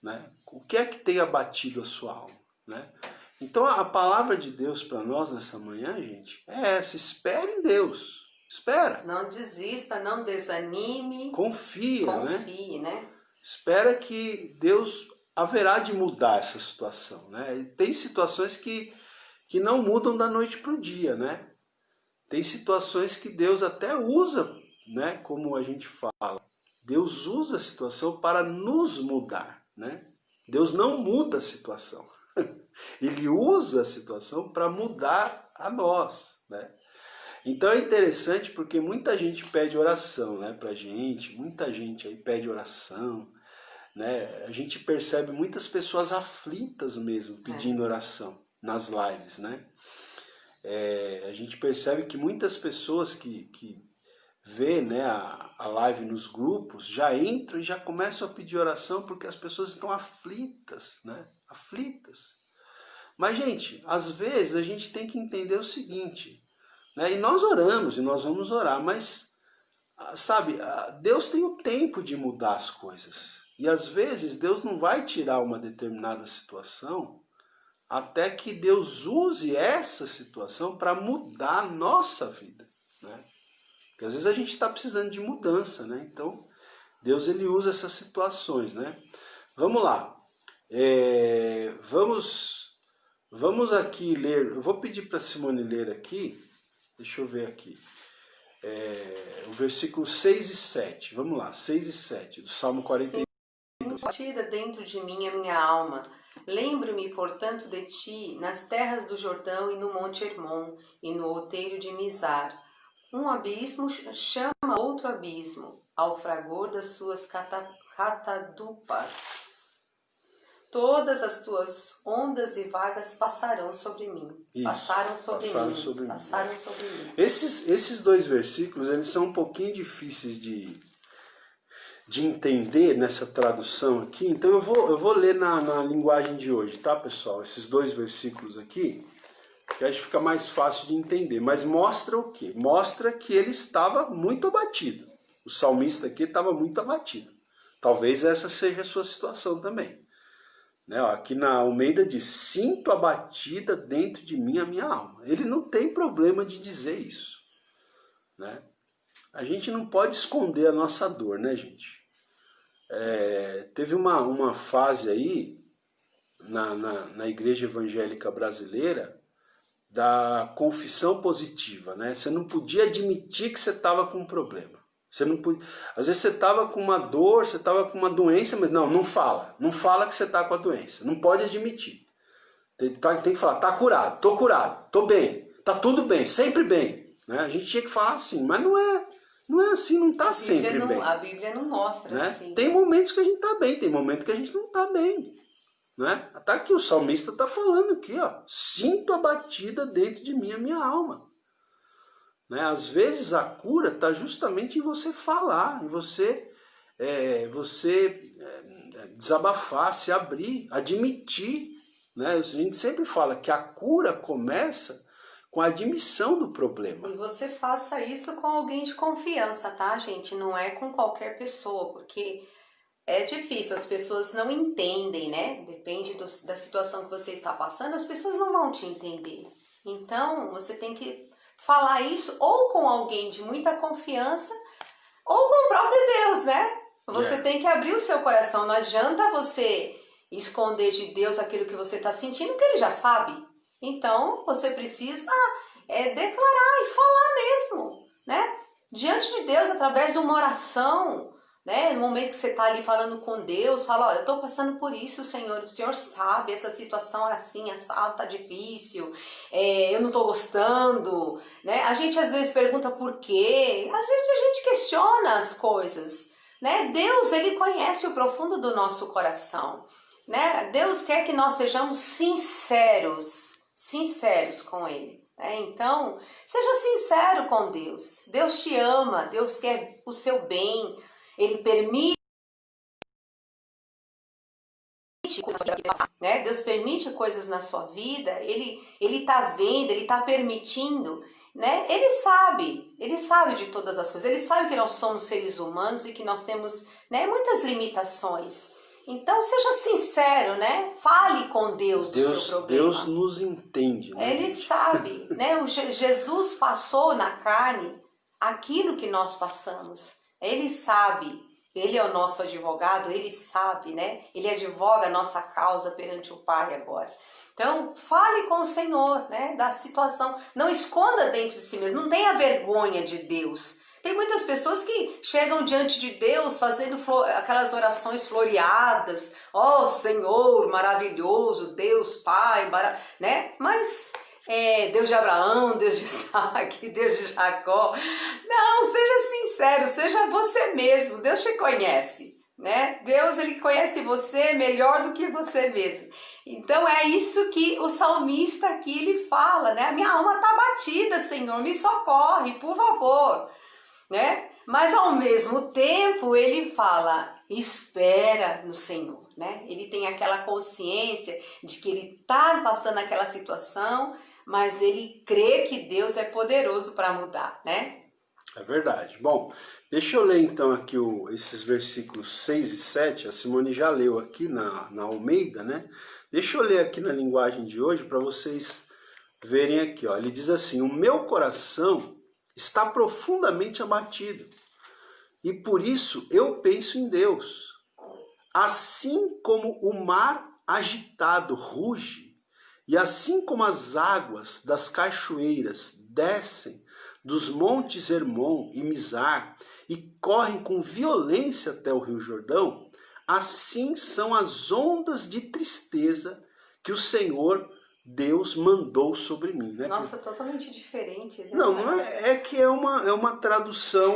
Né? O que é que tem abatido a sua alma? Né? Então a palavra de Deus para nós nessa manhã, gente, é essa. Espere em Deus. Espera. Não desista, não desanime. Confie, né? Espera que Deus haverá de mudar essa situação. Né? E tem situações que não mudam da noite para o dia, né? Tem situações que Deus até usa, né? Como a gente fala. Deus usa a situação para nos mudar, né? Deus não muda a situação. Ele usa a situação para mudar a nós, né? Então é interessante porque muita gente pede oração, né, pra gente. Muita gente aí pede oração, né? A gente percebe muitas pessoas aflitas mesmo pedindo oração nas lives, né? A gente percebe que muitas pessoas que vê, né, a live nos grupos já entram e já começam a pedir oração porque as pessoas estão aflitas, né? Aflitas. Mas, gente, às vezes a gente tem que entender o seguinte, né? E nós oramos e nós vamos orar, mas, sabe, Deus tem o tempo de mudar as coisas. E às vezes Deus não vai tirar uma determinada situação até que Deus use essa situação para mudar a nossa vida, né? Porque às vezes a gente está precisando de mudança, né? Então, Deus ele usa essas situações, né? Vamos lá. Vamos aqui ler. Eu vou pedir para a Simone ler aqui. Deixa eu ver aqui. O versículo 6 e 7. Vamos lá, 6 e 7 do Salmo 42. Batida dentro de mim a minha alma. Lembro-me, portanto, de ti nas terras do Jordão e no Monte Hermon e no outeiro de Mizar. Um abismo chama outro abismo, ao fragor das suas catadupas. Todas as tuas ondas e vagas passarão sobre mim. Isso, passaram sobre mim. Esses dois versículos, eles são um pouquinho difíceis de entender nessa tradução aqui. Então eu vou ler na linguagem de hoje, tá, pessoal? Esses dois versículos aqui, que acho que fica mais fácil de entender. Mas mostra o quê? Mostra que ele estava muito abatido. O salmista aqui estava muito abatido. Talvez essa seja a sua situação também. Né? Aqui na Almeida diz, sinto abatida dentro de mim a minha alma. Ele não tem problema de dizer isso. Né? A gente não pode esconder a nossa dor, né, gente? Teve uma fase aí na igreja evangélica brasileira da confissão positiva, né? Você não podia admitir que você estava com um problema. Você não podia... Às vezes você estava com uma dor, você estava com uma doença, mas não fala. Não fala que você está com a doença. Não pode admitir. Tem que falar, tá curado, tô curado, tô bem, tá tudo bem, sempre bem. Né? A gente tinha que falar assim, mas não é assim, não está sempre bem. A Bíblia não mostra, né? Assim. Tem momentos que a gente está bem, tem momentos que a gente não está bem. Né? Até aqui o salmista está falando aqui, ó, sinto abatida dentro de mim a minha alma. Né? Às vezes a cura está justamente em você falar, em você desabafar, se abrir, admitir. Né? A gente sempre fala que a cura começa com a admissão do problema. E você faça isso com alguém de confiança, tá, gente? Não é com qualquer pessoa, porque é difícil, as pessoas não entendem, né? Depende da situação que você está passando, as pessoas não vão te entender. Então, você tem que falar isso ou com alguém de muita confiança ou com o próprio Deus, né? Você tem que abrir o seu coração. Não adianta você esconder de Deus aquilo que você está sentindo, porque Ele já sabe. Então, você precisa declarar e falar mesmo, né? Diante de Deus, através de uma oração, né? No momento que você está ali falando com Deus, fala, eu estou passando por isso, Senhor, o Senhor sabe, essa situação é assim, essa tá difícil, eu não estou gostando, né? A gente às vezes pergunta por quê, a gente questiona as coisas, né? Deus, Ele conhece o profundo do nosso coração, né? Deus quer que nós sejamos sinceros com Ele. Então, seja sincero com Deus. Deus te ama, Deus quer o seu bem, Ele permite, né? Deus permite coisas na sua vida, Ele está vendo, Ele está permitindo, né? Ele sabe de todas as coisas, Ele sabe que nós somos seres humanos e que nós temos, né, muitas limitações. Então, seja sincero, né? Fale com Deus do seu problema. Deus nos entende, né? Ele sabe, né? Jesus passou na carne aquilo que nós passamos. Ele sabe. Ele é o nosso advogado, Ele sabe, né? Ele advoga a nossa causa perante o Pai agora. Então, fale com o Senhor, né? Da situação. Não esconda dentro de si mesmo. Não tenha vergonha de Deus. Tem muitas pessoas que chegam diante de Deus fazendo aquelas orações floreadas. Ó Senhor maravilhoso, Deus Pai, né? Mas Deus de Abraão, Deus de Isaac, Deus de Jacó. Não, seja sincero, seja você mesmo. Deus te conhece, né? Deus, Ele conhece você melhor do que você mesmo. Então é isso que o salmista aqui ele fala, né? A minha alma está abatida, Senhor, me socorre, por favor. Né? Mas ao mesmo tempo ele fala, espera no Senhor, né? Ele tem aquela consciência de que ele está passando aquela situação, mas ele crê que Deus é poderoso para mudar, né? É verdade. Bom, deixa eu ler então aqui esses versículos 6 e 7, a Simone já leu aqui na Almeida, né? Deixa eu ler aqui na linguagem de hoje para vocês verem aqui, ó. Ele diz assim, o meu coração está profundamente abatido, e por isso eu penso em Deus. Assim como o mar agitado ruge, e assim como as águas das cachoeiras descem dos montes Hermon e Mizar e correm com violência até o rio Jordão, assim são as ondas de tristeza que o Senhor Deus mandou sobre mim, né? Nossa, totalmente diferente. Né? Não é que é uma tradução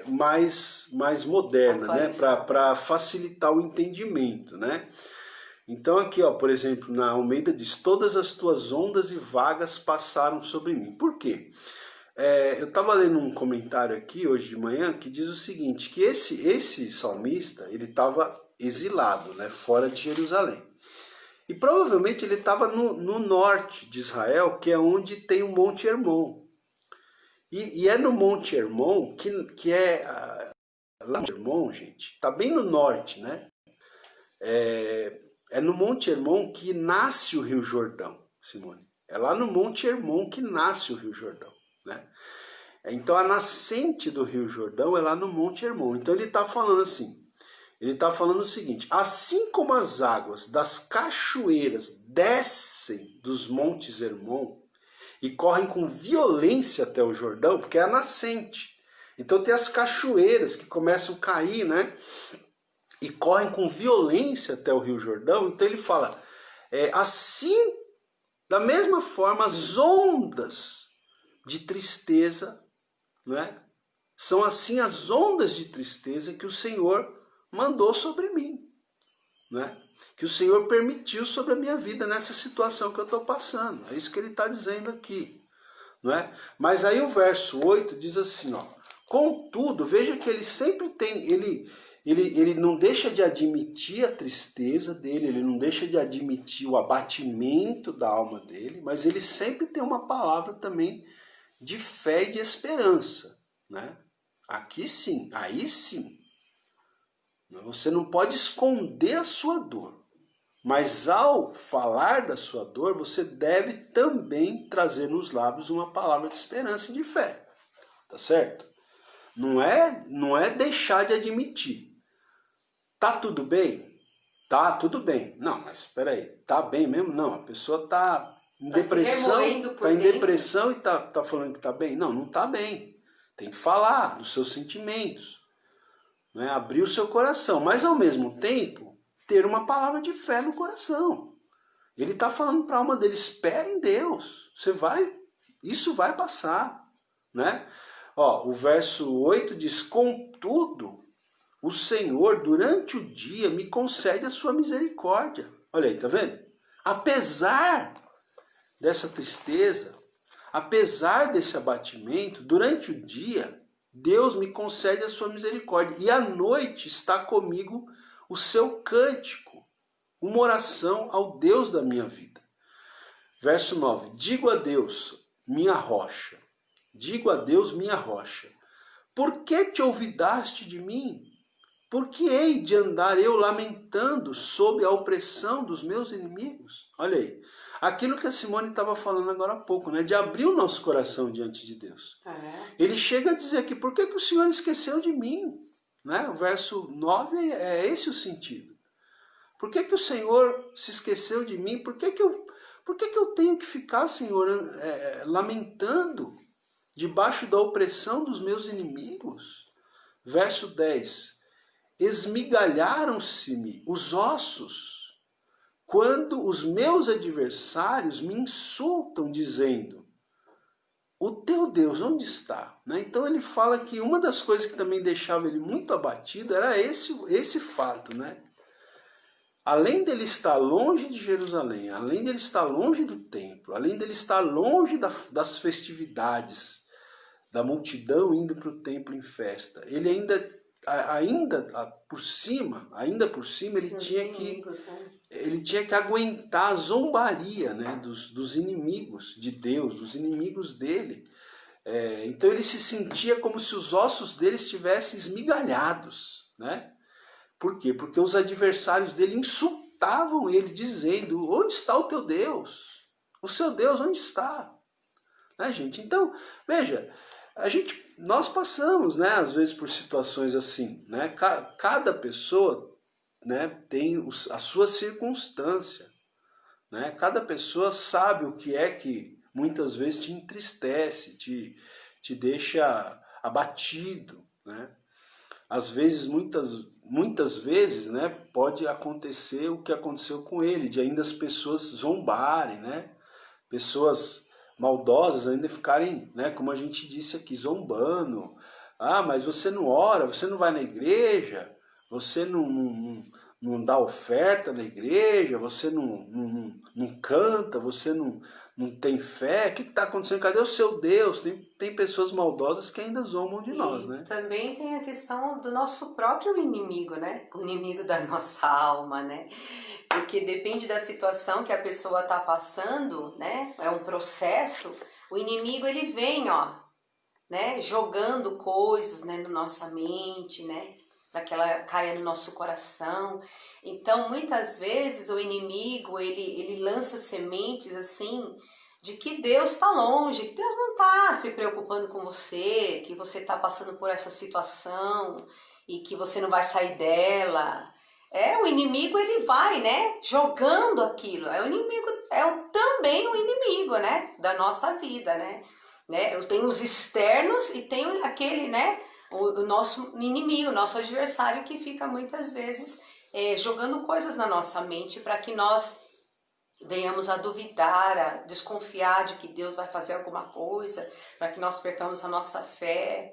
mais moderna, né? Para facilitar o entendimento, né? Então aqui, ó, por exemplo, na Almeida diz, todas as tuas ondas e vagas passaram sobre mim. Por quê? Eu estava lendo um comentário aqui hoje de manhã que diz o seguinte, que esse salmista, ele estava exilado, né? Fora de Jerusalém. E provavelmente ele estava no norte de Israel, que é onde tem o Monte Hermon. E é no Monte Hermon que é lá no Hermon, gente, tá bem no norte, né? É no Monte Hermon que nasce o Rio Jordão, Simone. É lá no Monte Hermon que nasce o Rio Jordão, né? Então a nascente do Rio Jordão é lá no Monte Hermon. Então ele está falando assim, ele está falando o seguinte: assim como as águas das cachoeiras descem dos montes Hermon e correm com violência até o Jordão, porque é a nascente. Então tem as cachoeiras que começam a cair, né? E correm com violência até o Rio Jordão. Então ele fala, assim, da mesma forma, as ondas de tristeza, né? São assim as ondas de tristeza que o Senhor mandou sobre mim, né? Que o Senhor permitiu sobre a minha vida nessa situação que eu estou passando. É isso que ele está dizendo aqui, não é? Mas aí o verso 8 diz assim, ó: contudo, veja que ele sempre tem, ele não deixa de admitir a tristeza dele, ele não deixa de admitir o abatimento da alma dele, mas ele sempre tem uma palavra também de fé e de esperança, né? Aqui sim, aí sim. Você não pode esconder a sua dor, mas ao falar da sua dor, você deve também trazer nos lábios uma palavra de esperança e de fé, tá certo? Não é deixar de admitir. Tá tudo bem? Tá tudo bem. Não, mas espera aí, tá bem mesmo? Não, a pessoa tá em depressão, tá em depressão e tá falando que tá bem? Não, não tá bem. Tem que falar dos seus sentimentos, né? Abrir o seu coração, mas ao mesmo tempo ter uma palavra de fé no coração. Ele está falando para a alma dele: espere em Deus, isso vai passar, né? Ó, o verso 8 diz: contudo, o Senhor durante o dia me concede a sua misericórdia. Olha aí, tá vendo? Apesar dessa tristeza, apesar desse abatimento, durante o dia, Deus me concede a sua misericórdia. E à noite está comigo o seu cântico, uma oração ao Deus da minha vida. Verso 9. Digo a Deus, minha rocha. Digo a Deus, minha rocha. Por que te olvidaste de mim? Por que hei de andar eu lamentando sob a opressão dos meus inimigos? Olha aí. Aquilo que a Simone estava falando agora há pouco, né? De abrir o nosso coração diante de Deus. Ele chega a dizer aqui: por que o Senhor esqueceu de mim? Né? O verso 9 é esse o sentido. Por que o Senhor se esqueceu de mim? Por que eu tenho que ficar, Senhor, lamentando debaixo da opressão dos meus inimigos? Verso 10. Esmigalharam-se-me os ossos quando os meus adversários me insultam, dizendo: o teu Deus onde está? Né? Então ele fala que uma das coisas que também deixava ele muito abatido era esse fato, né? Além dele estar longe de Jerusalém, além dele estar longe do templo, além dele estar longe das festividades, da multidão indo para o templo em festa, ele ainda por cima ele tinha que aguentar a zombaria, né, dos inimigos de Deus, dos inimigos dele. Então ele se sentia como se os ossos dele estivessem esmigalhados, né? Por quê? Porque os adversários dele insultavam ele, dizendo: onde está o teu Deus? O seu Deus onde está? Né, gente? Então, veja, nós passamos, né, às vezes por situações assim, né? Cada pessoa, né, tem a sua circunstância, né? Cada pessoa sabe o que é que muitas vezes te entristece, te deixa abatido, né? Às vezes, muitas vezes, né, pode acontecer o que aconteceu com ele, de ainda as pessoas zombarem, né? Pessoas maldosas ainda ficarem, né, como a gente disse aqui, zombando. Ah, mas você não ora, você não vai na igreja, você não dá oferta na igreja, você não canta, você não tem fé. O que está acontecendo? Cadê o seu Deus? Tem pessoas maldosas que ainda zombam de nós, né? Também tem a questão do nosso próprio inimigo, né? O inimigo da nossa alma, né? Porque depende da situação que a pessoa está passando, né? É um processo. O inimigo, ele vem, ó, né, jogando coisas, né, na nossa mente, né, para que ela caia no nosso coração. Então, muitas vezes o inimigo ele lança sementes assim de que Deus está longe, que Deus não está se preocupando com você, que você está passando por essa situação e que você não vai sair dela. O inimigo ele vai, né, jogando aquilo. O inimigo também o inimigo, né, da nossa vida, né? Eu tenho os externos e tenho aquele, né, o nosso inimigo, o nosso adversário que fica muitas vezes jogando coisas na nossa mente para que nós venhamos a duvidar, a desconfiar de que Deus vai fazer alguma coisa, para que nós percamos a nossa fé.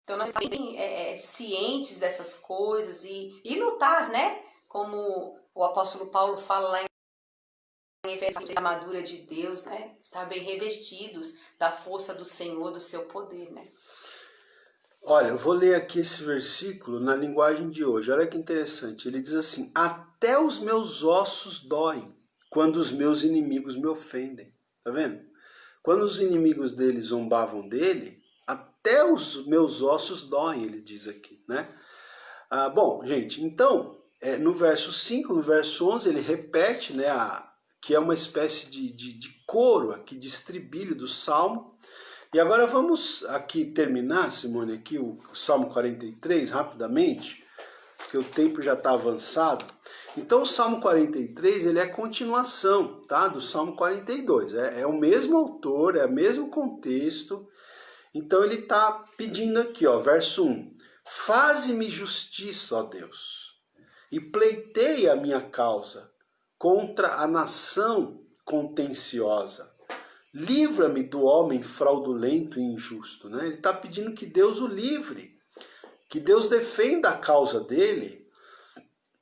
Então nós estamos bem cientes dessas coisas e lutar, né? Como o apóstolo Paulo fala lá em Efésios, a armadura de Deus, né? Estar bem revestidos da força do Senhor, do seu poder, né? Olha, eu vou ler aqui esse versículo na linguagem de hoje. Olha que interessante. Ele diz assim: até os meus ossos doem quando os meus inimigos me ofendem. Tá vendo? Quando os inimigos dele zombavam dele, até os meus ossos doem, ele diz aqui, né? Bom, gente, então, no verso 5, no verso 11, ele repete, né, que é uma espécie de coro aqui, de estribilho do Salmo. E agora vamos aqui terminar, Simone, aqui o Salmo 43, rapidamente, porque o tempo já está avançado. Então o Salmo 43, ele é a continuação, tá, do Salmo 42. É o mesmo autor, é o mesmo contexto. Então ele está pedindo aqui, ó, verso 1. Faze-me justiça, ó Deus, e pleiteia a minha causa contra a nação contenciosa. Livra-me do homem fraudulento e injusto. Né? Ele está pedindo que Deus o livre, que Deus defenda a causa dele,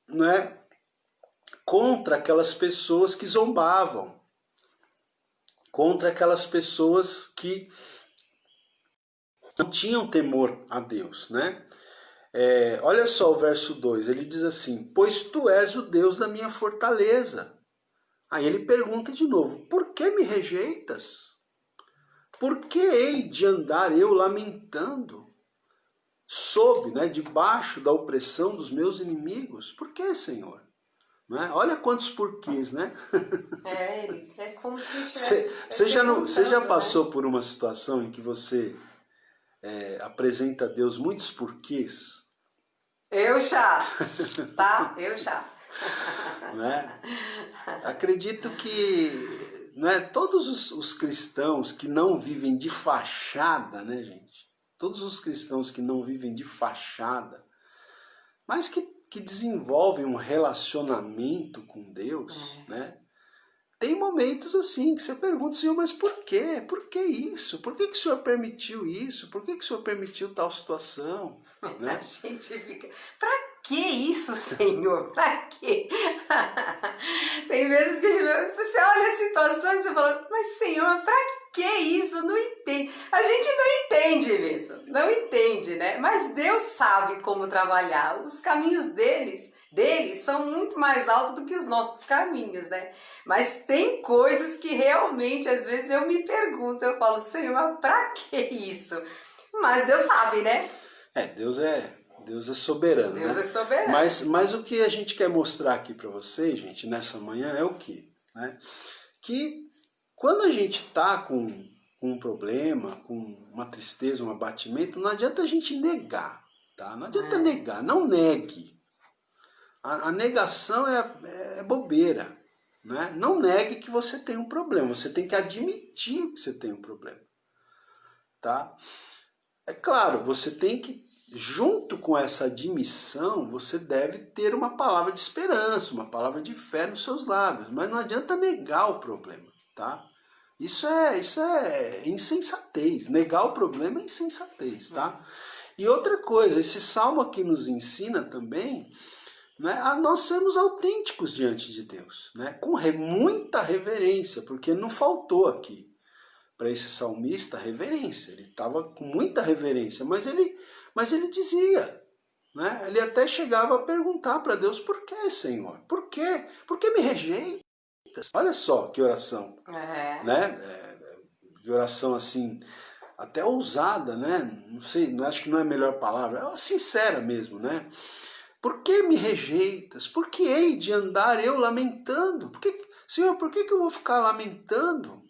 né? Contra aquelas pessoas que zombavam, contra aquelas pessoas que não tinham temor a Deus. Né? Olha só o verso 2, ele diz assim: pois tu és o Deus da minha fortaleza. Aí ele pergunta de novo: por que me rejeitas? Por que hei de andar eu lamentando, sob, né, debaixo da opressão dos meus inimigos? Por que, Senhor? Né? Olha quantos porquês, né? Ele é como se tivesse... Você já passou, né, por uma situação em que você apresenta a Deus muitos porquês? Eu já, tá? Eu já. Né? Acredito que, né, todos os cristãos que não vivem de fachada, né, gente? Todos os cristãos que não vivem de fachada, mas que desenvolvem um relacionamento com Deus, né? Tem momentos assim que você pergunta: Senhor, mas por quê? Por que isso? Por que o Senhor permitiu isso? Por que o Senhor permitiu tal situação? Né? A gente fica... Pra que isso, Senhor? Pra quê? Tem vezes que você olha a situação e você fala: mas Senhor, pra que isso? Não entende. A gente não entende mesmo. Não entende, né? Mas Deus sabe como trabalhar. Os caminhos deles são muito mais altos do que os nossos caminhos, né? Mas tem coisas que realmente, às vezes, eu me pergunto, eu falo: Senhor, pra que isso? Mas Deus sabe, né? Deus é soberano. Deus, né? É soberano. Mas o que a gente quer mostrar aqui para vocês, gente, nessa manhã é o quê? Né? Que quando a gente tá com um problema, com uma tristeza, um abatimento, não adianta a gente negar, tá? Não adianta negar, não negue. A negação é bobeira, né? Não negue que você tem um problema, você tem que admitir que você tem um problema, tá? É claro, você tem que, junto com essa admissão, você deve ter uma palavra de esperança, uma palavra de fé nos seus lábios, mas não adianta negar o problema, tá? Isso é insensatez, negar o problema é insensatez, tá? E outra coisa, esse salmo aqui nos ensina também, né, a nós sermos autênticos diante de Deus, né, com muita reverência, porque não faltou aqui para esse salmista reverência, ele estava com muita reverência, mas ele dizia, né, ele até chegava a perguntar para Deus: por que, Senhor? Por quê? Por que me rejeitas? Olha só que oração, né, de oração assim, até ousada, né? Não sei, acho que não é a melhor palavra, é sincera mesmo, né? Por que me rejeitas? Por que hei de andar eu lamentando? Senhor, por que eu vou ficar lamentando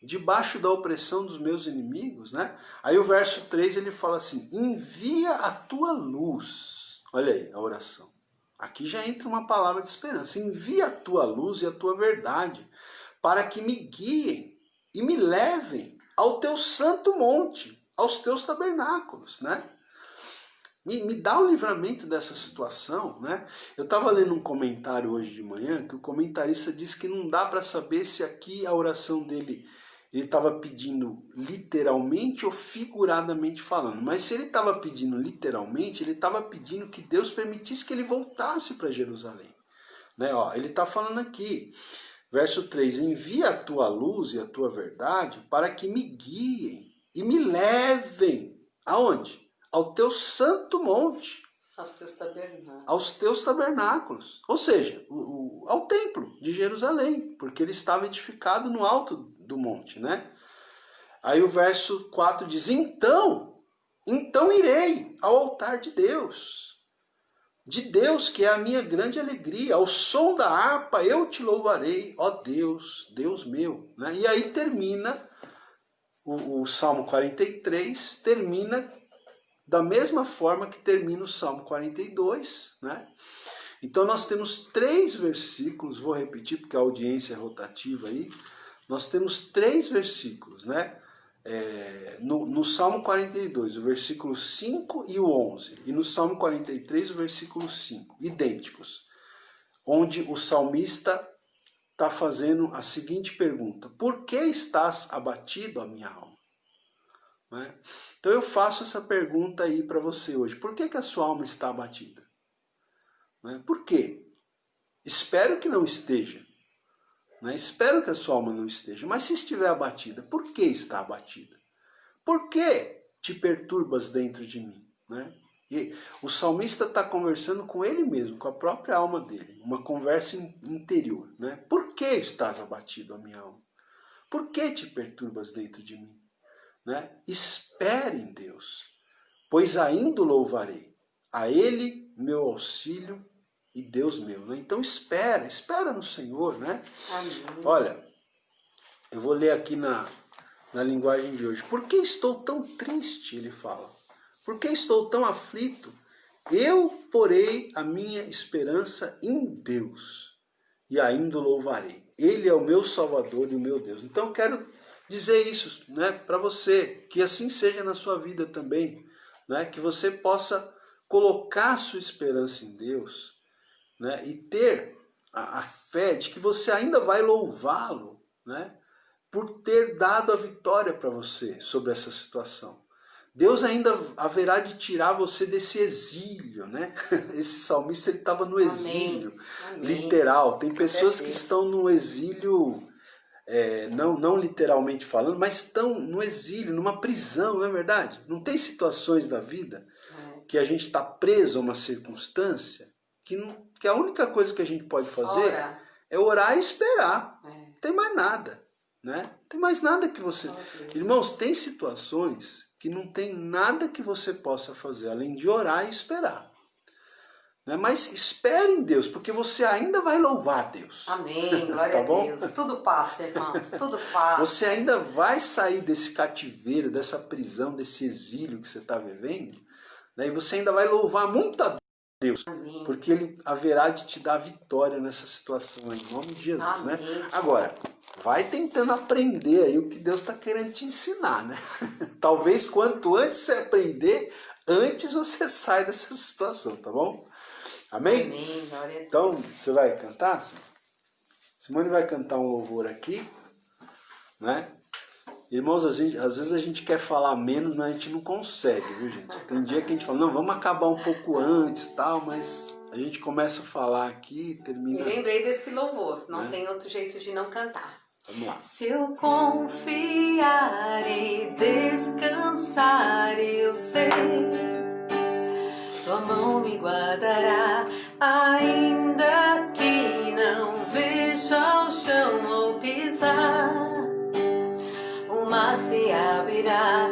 debaixo da opressão dos meus inimigos, né? Aí o verso 3 ele fala assim, envia a tua luz. Olha aí a oração. Aqui já entra uma palavra de esperança. Envia a tua luz e a tua verdade para que me guiem e me levem ao teu santo monte, aos teus tabernáculos, né? Me dá o livramento dessa situação, né? Eu estava lendo um comentário hoje de manhã que o comentarista disse que não dá para saber se aqui a oração dele ele estava pedindo literalmente ou figuradamente falando. Mas se ele estava pedindo literalmente, ele estava pedindo que Deus permitisse que ele voltasse para Jerusalém. Né? Ó, ele está falando aqui, verso 3, envia a tua luz e a tua verdade para que me guiem e me levem. Aonde? Ao teu santo monte. Aos teus tabernáculos. Aos teus tabernáculos. Ou seja, ao templo de Jerusalém, porque ele estava edificado no alto do monte, né? Aí o verso 4 diz, então irei ao altar de Deus que é a minha grande alegria, ao som da harpa eu te louvarei, ó Deus, Deus meu. Né? E aí termina, o Salmo 43 termina da mesma forma que termina o Salmo 42, né? Então nós temos 3 versículos, vou repetir porque a audiência é rotativa aí, nós temos 3 versículos, né? No Salmo 42, o versículo 5 e o 11, e no Salmo 43, o versículo 5, idênticos, onde o salmista está fazendo a seguinte pergunta, por que estás abatido, a minha alma? Né? Então eu faço essa pergunta aí para você hoje, por que a sua alma está abatida? Né? Por quê? Espero que não esteja. Né? Espero que a sua alma não esteja, mas se estiver abatida, por que está abatida? Por que te perturbas dentro de mim? Né? E o salmista está conversando com ele mesmo, com a própria alma dele, uma conversa interior. Né? Por que estás abatido, a minha alma? Por que te perturbas dentro de mim? Né? Espere em Deus, pois ainda o louvarei, a Ele meu auxílio e Deus meu. Né? Então espera no Senhor. Né? Amém. Olha, eu vou ler aqui na linguagem de hoje. Por que estou tão triste? Ele fala. Por que estou tão aflito? Eu porei a minha esperança em Deus e ainda o louvarei. Ele é o meu Salvador e o meu Deus. Então eu quero dizer isso, né, para você, que assim seja na sua vida também, né, que você possa colocar sua esperança em Deus, né, e ter a fé de que você ainda vai louvá-lo, né, por ter dado a vitória para você sobre essa situação. Deus ainda haverá de tirar você desse exílio, né? Esse salmista ele estava no exílio, Amém. Literal. Tem pessoas que estão no exílio, não literalmente falando, mas estão no exílio, numa prisão, não é verdade? Não tem situações da vida que a gente está preso a uma circunstância que a única coisa que a gente pode fazer é orar e esperar. Não tem mais nada, né? Não tem mais nada que você... Irmãos, tem situações que não tem nada que você possa fazer, além de orar e esperar. Né? Mas espere em Deus, porque você ainda vai louvar a Deus. Amém, glória tá a Deus. Tudo passa, irmãos, tudo passa. Você ainda vai sair desse cativeiro, dessa prisão, desse exílio que você está vivendo, né? E você ainda vai louvar muito a Deus, Amém. Porque Ele haverá de te dar vitória nessa situação, em nome de Jesus. Amém. Né? Agora, vai tentando aprender aí o que Deus está querendo te ensinar, né? Talvez quanto antes você aprender, antes você sai dessa situação, tá bom? Amém? Amém, glória a Deus. Então, você vai cantar? Simone vai cantar um louvor aqui, né? Irmãos, às vezes a gente quer falar menos, mas a gente não consegue, viu, gente? Tem dia que a gente fala, não, vamos acabar um pouco antes, tal, mas a gente começa a falar aqui e termina... Me lembrei desse louvor, não tem outro jeito de não cantar. Vamos lá. Se eu confiar e descansar, eu sei, tua mão me guardará, ainda que não veja o chão ao pisar, o mar se abrirá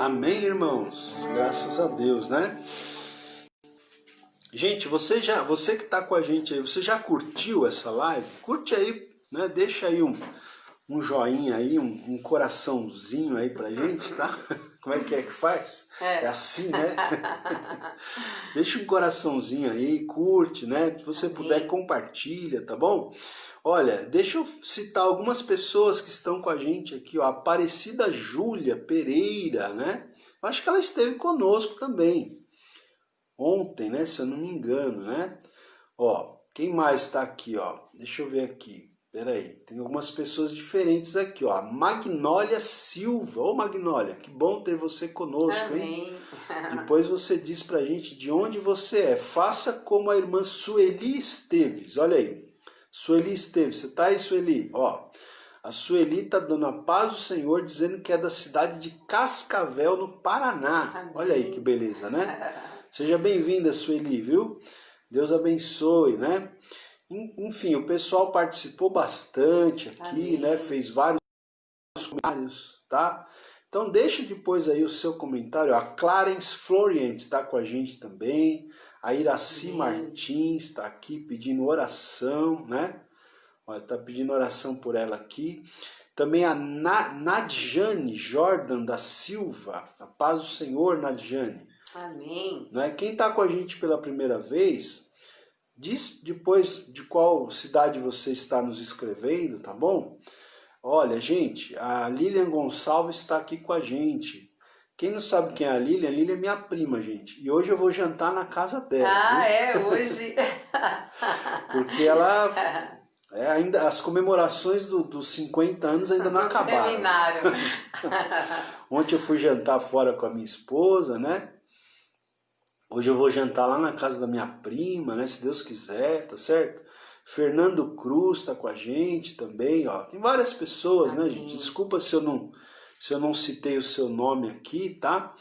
Amém, irmãos? Graças a Deus, né? Gente, você que está com a gente aí, você já curtiu essa live? Curte aí, né? Deixa aí um joinha aí, um coraçãozinho aí pra gente, tá? Como é que faz? É assim, né? Deixa um coraçãozinho aí, curte, né? Se você puder, compartilha, tá bom? Olha, deixa eu citar algumas pessoas que estão com a gente aqui, ó. Aparecida Júlia Pereira, né? Eu acho que ela esteve conosco também. Ontem, né? Se eu não me engano, né? Ó, quem mais está aqui, ó? Deixa eu ver aqui. Peraí, tem algumas pessoas diferentes aqui, ó. Magnólia Silva. Ô, Magnólia, que bom ter você conosco, Amém. hein? Depois você diz pra gente de onde você é. Faça como a irmã Sueli Esteves. Olha aí. Sueli Esteves, você tá aí, Sueli? Ó, a Sueli tá dando a paz do Senhor, dizendo que é da cidade de Cascavel, no Paraná. Amém. Olha aí que beleza, né? Seja bem-vinda, Sueli, viu? Deus abençoe, né? Enfim, o pessoal participou bastante aqui, amém, né? Fez vários comentários, tá? Então deixa depois aí o seu comentário. A Clarence Florient está com a gente também. A Iraci Martins está aqui pedindo oração, né? Olha, tá pedindo oração por ela aqui. Também a Nadjane Jordan da Silva. A paz do Senhor, Nadjane. Amém. Né? Quem está com a gente pela primeira vez, diz depois de qual cidade você está nos escrevendo, tá bom? Olha, gente, a Lilian Gonçalves está aqui com a gente. Quem não sabe quem é a Lilian é minha prima, gente. E hoje eu vou jantar na casa dela. Ah, viu? hoje. Porque ela... ainda as comemorações dos 50 anos ainda não acabaram. Terminaram. Ontem eu fui jantar fora com a minha esposa, né? Hoje eu vou jantar lá na casa da minha prima, né? Se Deus quiser, tá certo? Fernando Cruz tá com a gente também, ó. Tem várias pessoas, amém, né, gente? Desculpa se eu não citei o seu nome aqui, tá?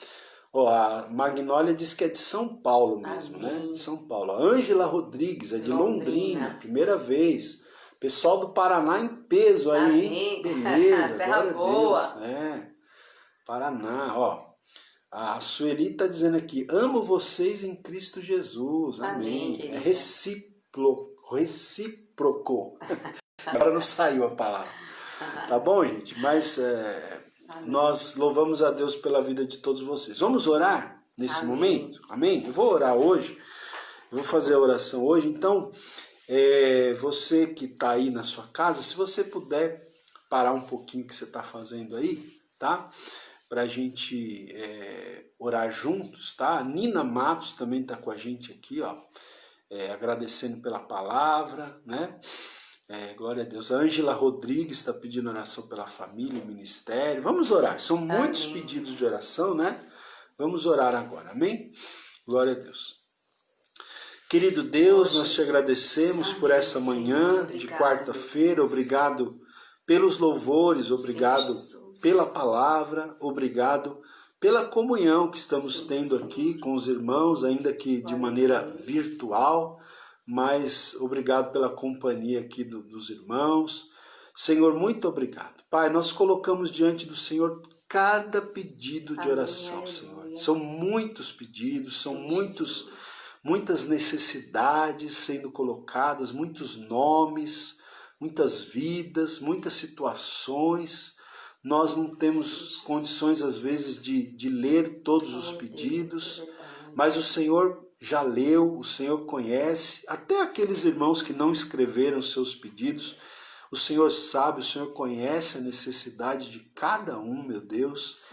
Ó, a Magnólia diz que é de São Paulo mesmo, amém, né? De São Paulo. A Ângela Rodrigues é de Londrina, primeira vez. Pessoal do Paraná em peso aí, amém, hein? Beleza, terra glória boa. a Deus. É, Paraná, ó. A Sueli está dizendo aqui, amo vocês em Cristo Jesus, amém. Amém, é recíproco. Agora não saiu a palavra. Tá bom, gente? Mas nós louvamos a Deus pela vida de todos vocês. Vamos orar nesse amém, momento? Amém? Eu vou orar hoje, eu vou fazer a oração hoje. Então, você que está aí na sua casa, se você puder parar um pouquinho o que você está fazendo aí, tá? Para a gente orar juntos, tá? A Nina Matos também está com a gente aqui, ó, agradecendo pela palavra, né? Glória a Deus. A Ângela Rodrigues está pedindo oração pela família e ministério. Vamos orar. São muitos amém, pedidos de oração, né? Vamos orar agora, amém? Glória a Deus. Querido Deus, nós te agradecemos por essa manhã de quarta-feira. Obrigado pelos louvores, obrigado pela palavra, obrigado pela comunhão que estamos tendo aqui com os irmãos, ainda que de maneira virtual, mas obrigado pela companhia aqui dos irmãos. Senhor, muito obrigado. Pai, nós colocamos diante do Senhor cada pedido de oração, Senhor. São muitos pedidos, são muitas necessidades sendo colocadas, muitos nomes, muitas vidas, muitas situações. Nós não temos condições, às vezes, de ler todos os pedidos, mas o Senhor já leu, o Senhor conhece, até aqueles irmãos que não escreveram seus pedidos, o Senhor sabe, o Senhor conhece a necessidade de cada um, meu Deus.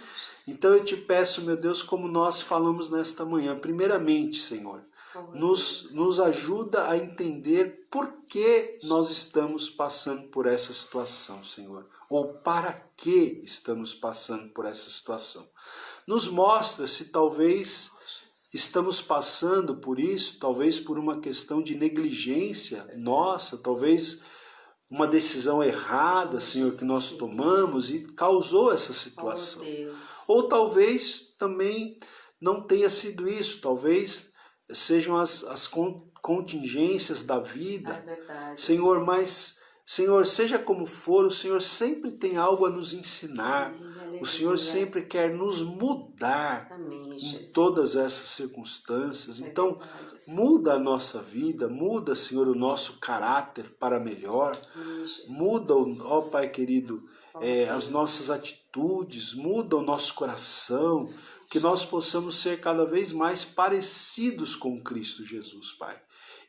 Então eu te peço, meu Deus, como nós falamos nesta manhã, primeiramente, Senhor, nos ajuda a entender por que nós estamos passando por essa situação, Senhor, ou para que estamos passando por essa situação. Nos mostra se talvez estamos passando por isso, talvez por uma questão de negligência nossa, talvez uma decisão errada, Senhor, que nós tomamos e causou essa situação. Ou talvez também não tenha sido isso, talvez sejam as contingências da vida. Senhor, mas, Senhor, seja como for, o Senhor sempre tem algo a nos ensinar. O Senhor sempre quer nos mudar em todas essas circunstâncias. Então, muda a nossa vida, muda, Senhor, o nosso caráter para melhor. Muda, ó Pai querido, as nossas atitudes, muda o nosso coração, que nós possamos ser cada vez mais parecidos com Cristo Jesus, Pai.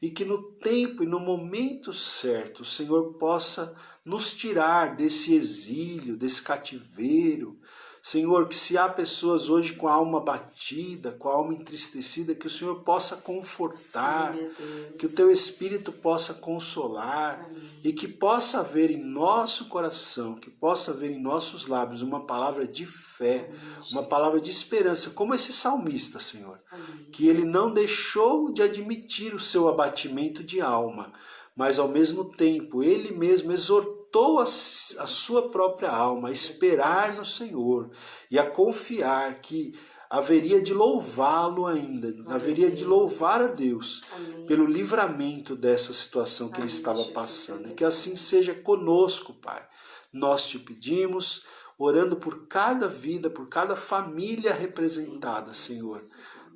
E que no tempo e no momento certo o Senhor possa nos tirar desse exílio, desse cativeiro. Senhor, que se há pessoas hoje com a alma batida, com a alma entristecida, que o Senhor possa confortar, sim, que o Teu Espírito possa consolar. Amém. E que possa haver em nosso coração, que possa haver em nossos lábios uma palavra de fé, amém, uma palavra de esperança, como esse salmista, Senhor, amém, que ele não deixou de admitir o seu abatimento de alma, mas ao mesmo tempo ele mesmo exortou a sua própria alma a esperar no Senhor e a confiar que haveria de louvá-lo ainda, haveria de louvar a Deus, amém, pelo livramento dessa situação que, amém, ele estava passando. E que assim seja conosco, Pai. Nós te pedimos, orando por cada vida, por cada família representada, Senhor,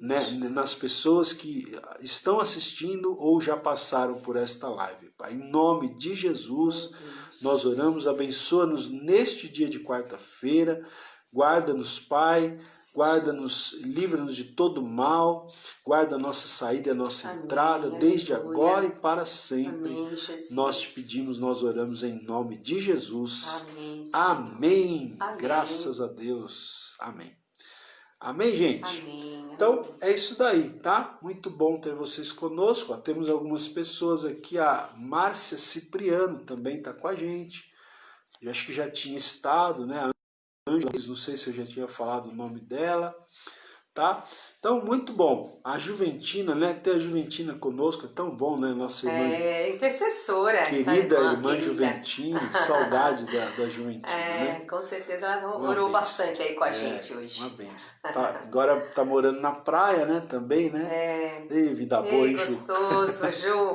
né, nas pessoas que estão assistindo ou já passaram por esta live, Pai. Em nome de Jesus, nós oramos, abençoa-nos neste dia de quarta-feira, guarda-nos, Pai, guarda-nos, livra-nos de todo mal, guarda a nossa saída e a nossa, amém, entrada, desde agora e para sempre. Amém, nós te pedimos, nós oramos em nome de Jesus. Amém. Amém. Amém. Graças a Deus. Amém. Amém, gente? Amém. Então, é isso daí, tá? Muito bom ter vocês conosco. Ó, temos algumas pessoas aqui, a Márcia Cipriano também está com a gente. Eu acho que já tinha estado, né? A Ângela, não sei se eu já tinha falado o nome dela, tá? Então, muito bom. A Juventina, né? Ter a Juventina conosco é tão bom, né? Nossa irmã. Intercessora. Querida irmã Juventina, que saudade da Juventina, né? Com certeza ela orou bastante aí com a gente hoje. Uma benção. Agora tá morando na praia, né? Também, né? Ei, vida boa, hein, Ju? Gostoso, Ju.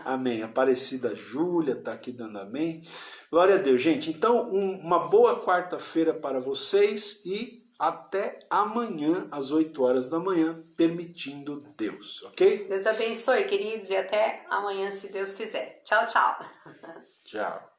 Amém. Aparecida Júlia tá aqui dando amém. Glória a Deus, gente. Então, uma boa quarta-feira para vocês e até amanhã, às 8 horas da manhã, permitindo Deus, ok? Deus abençoe, queridos, e até amanhã, se Deus quiser. Tchau, tchau. Tchau.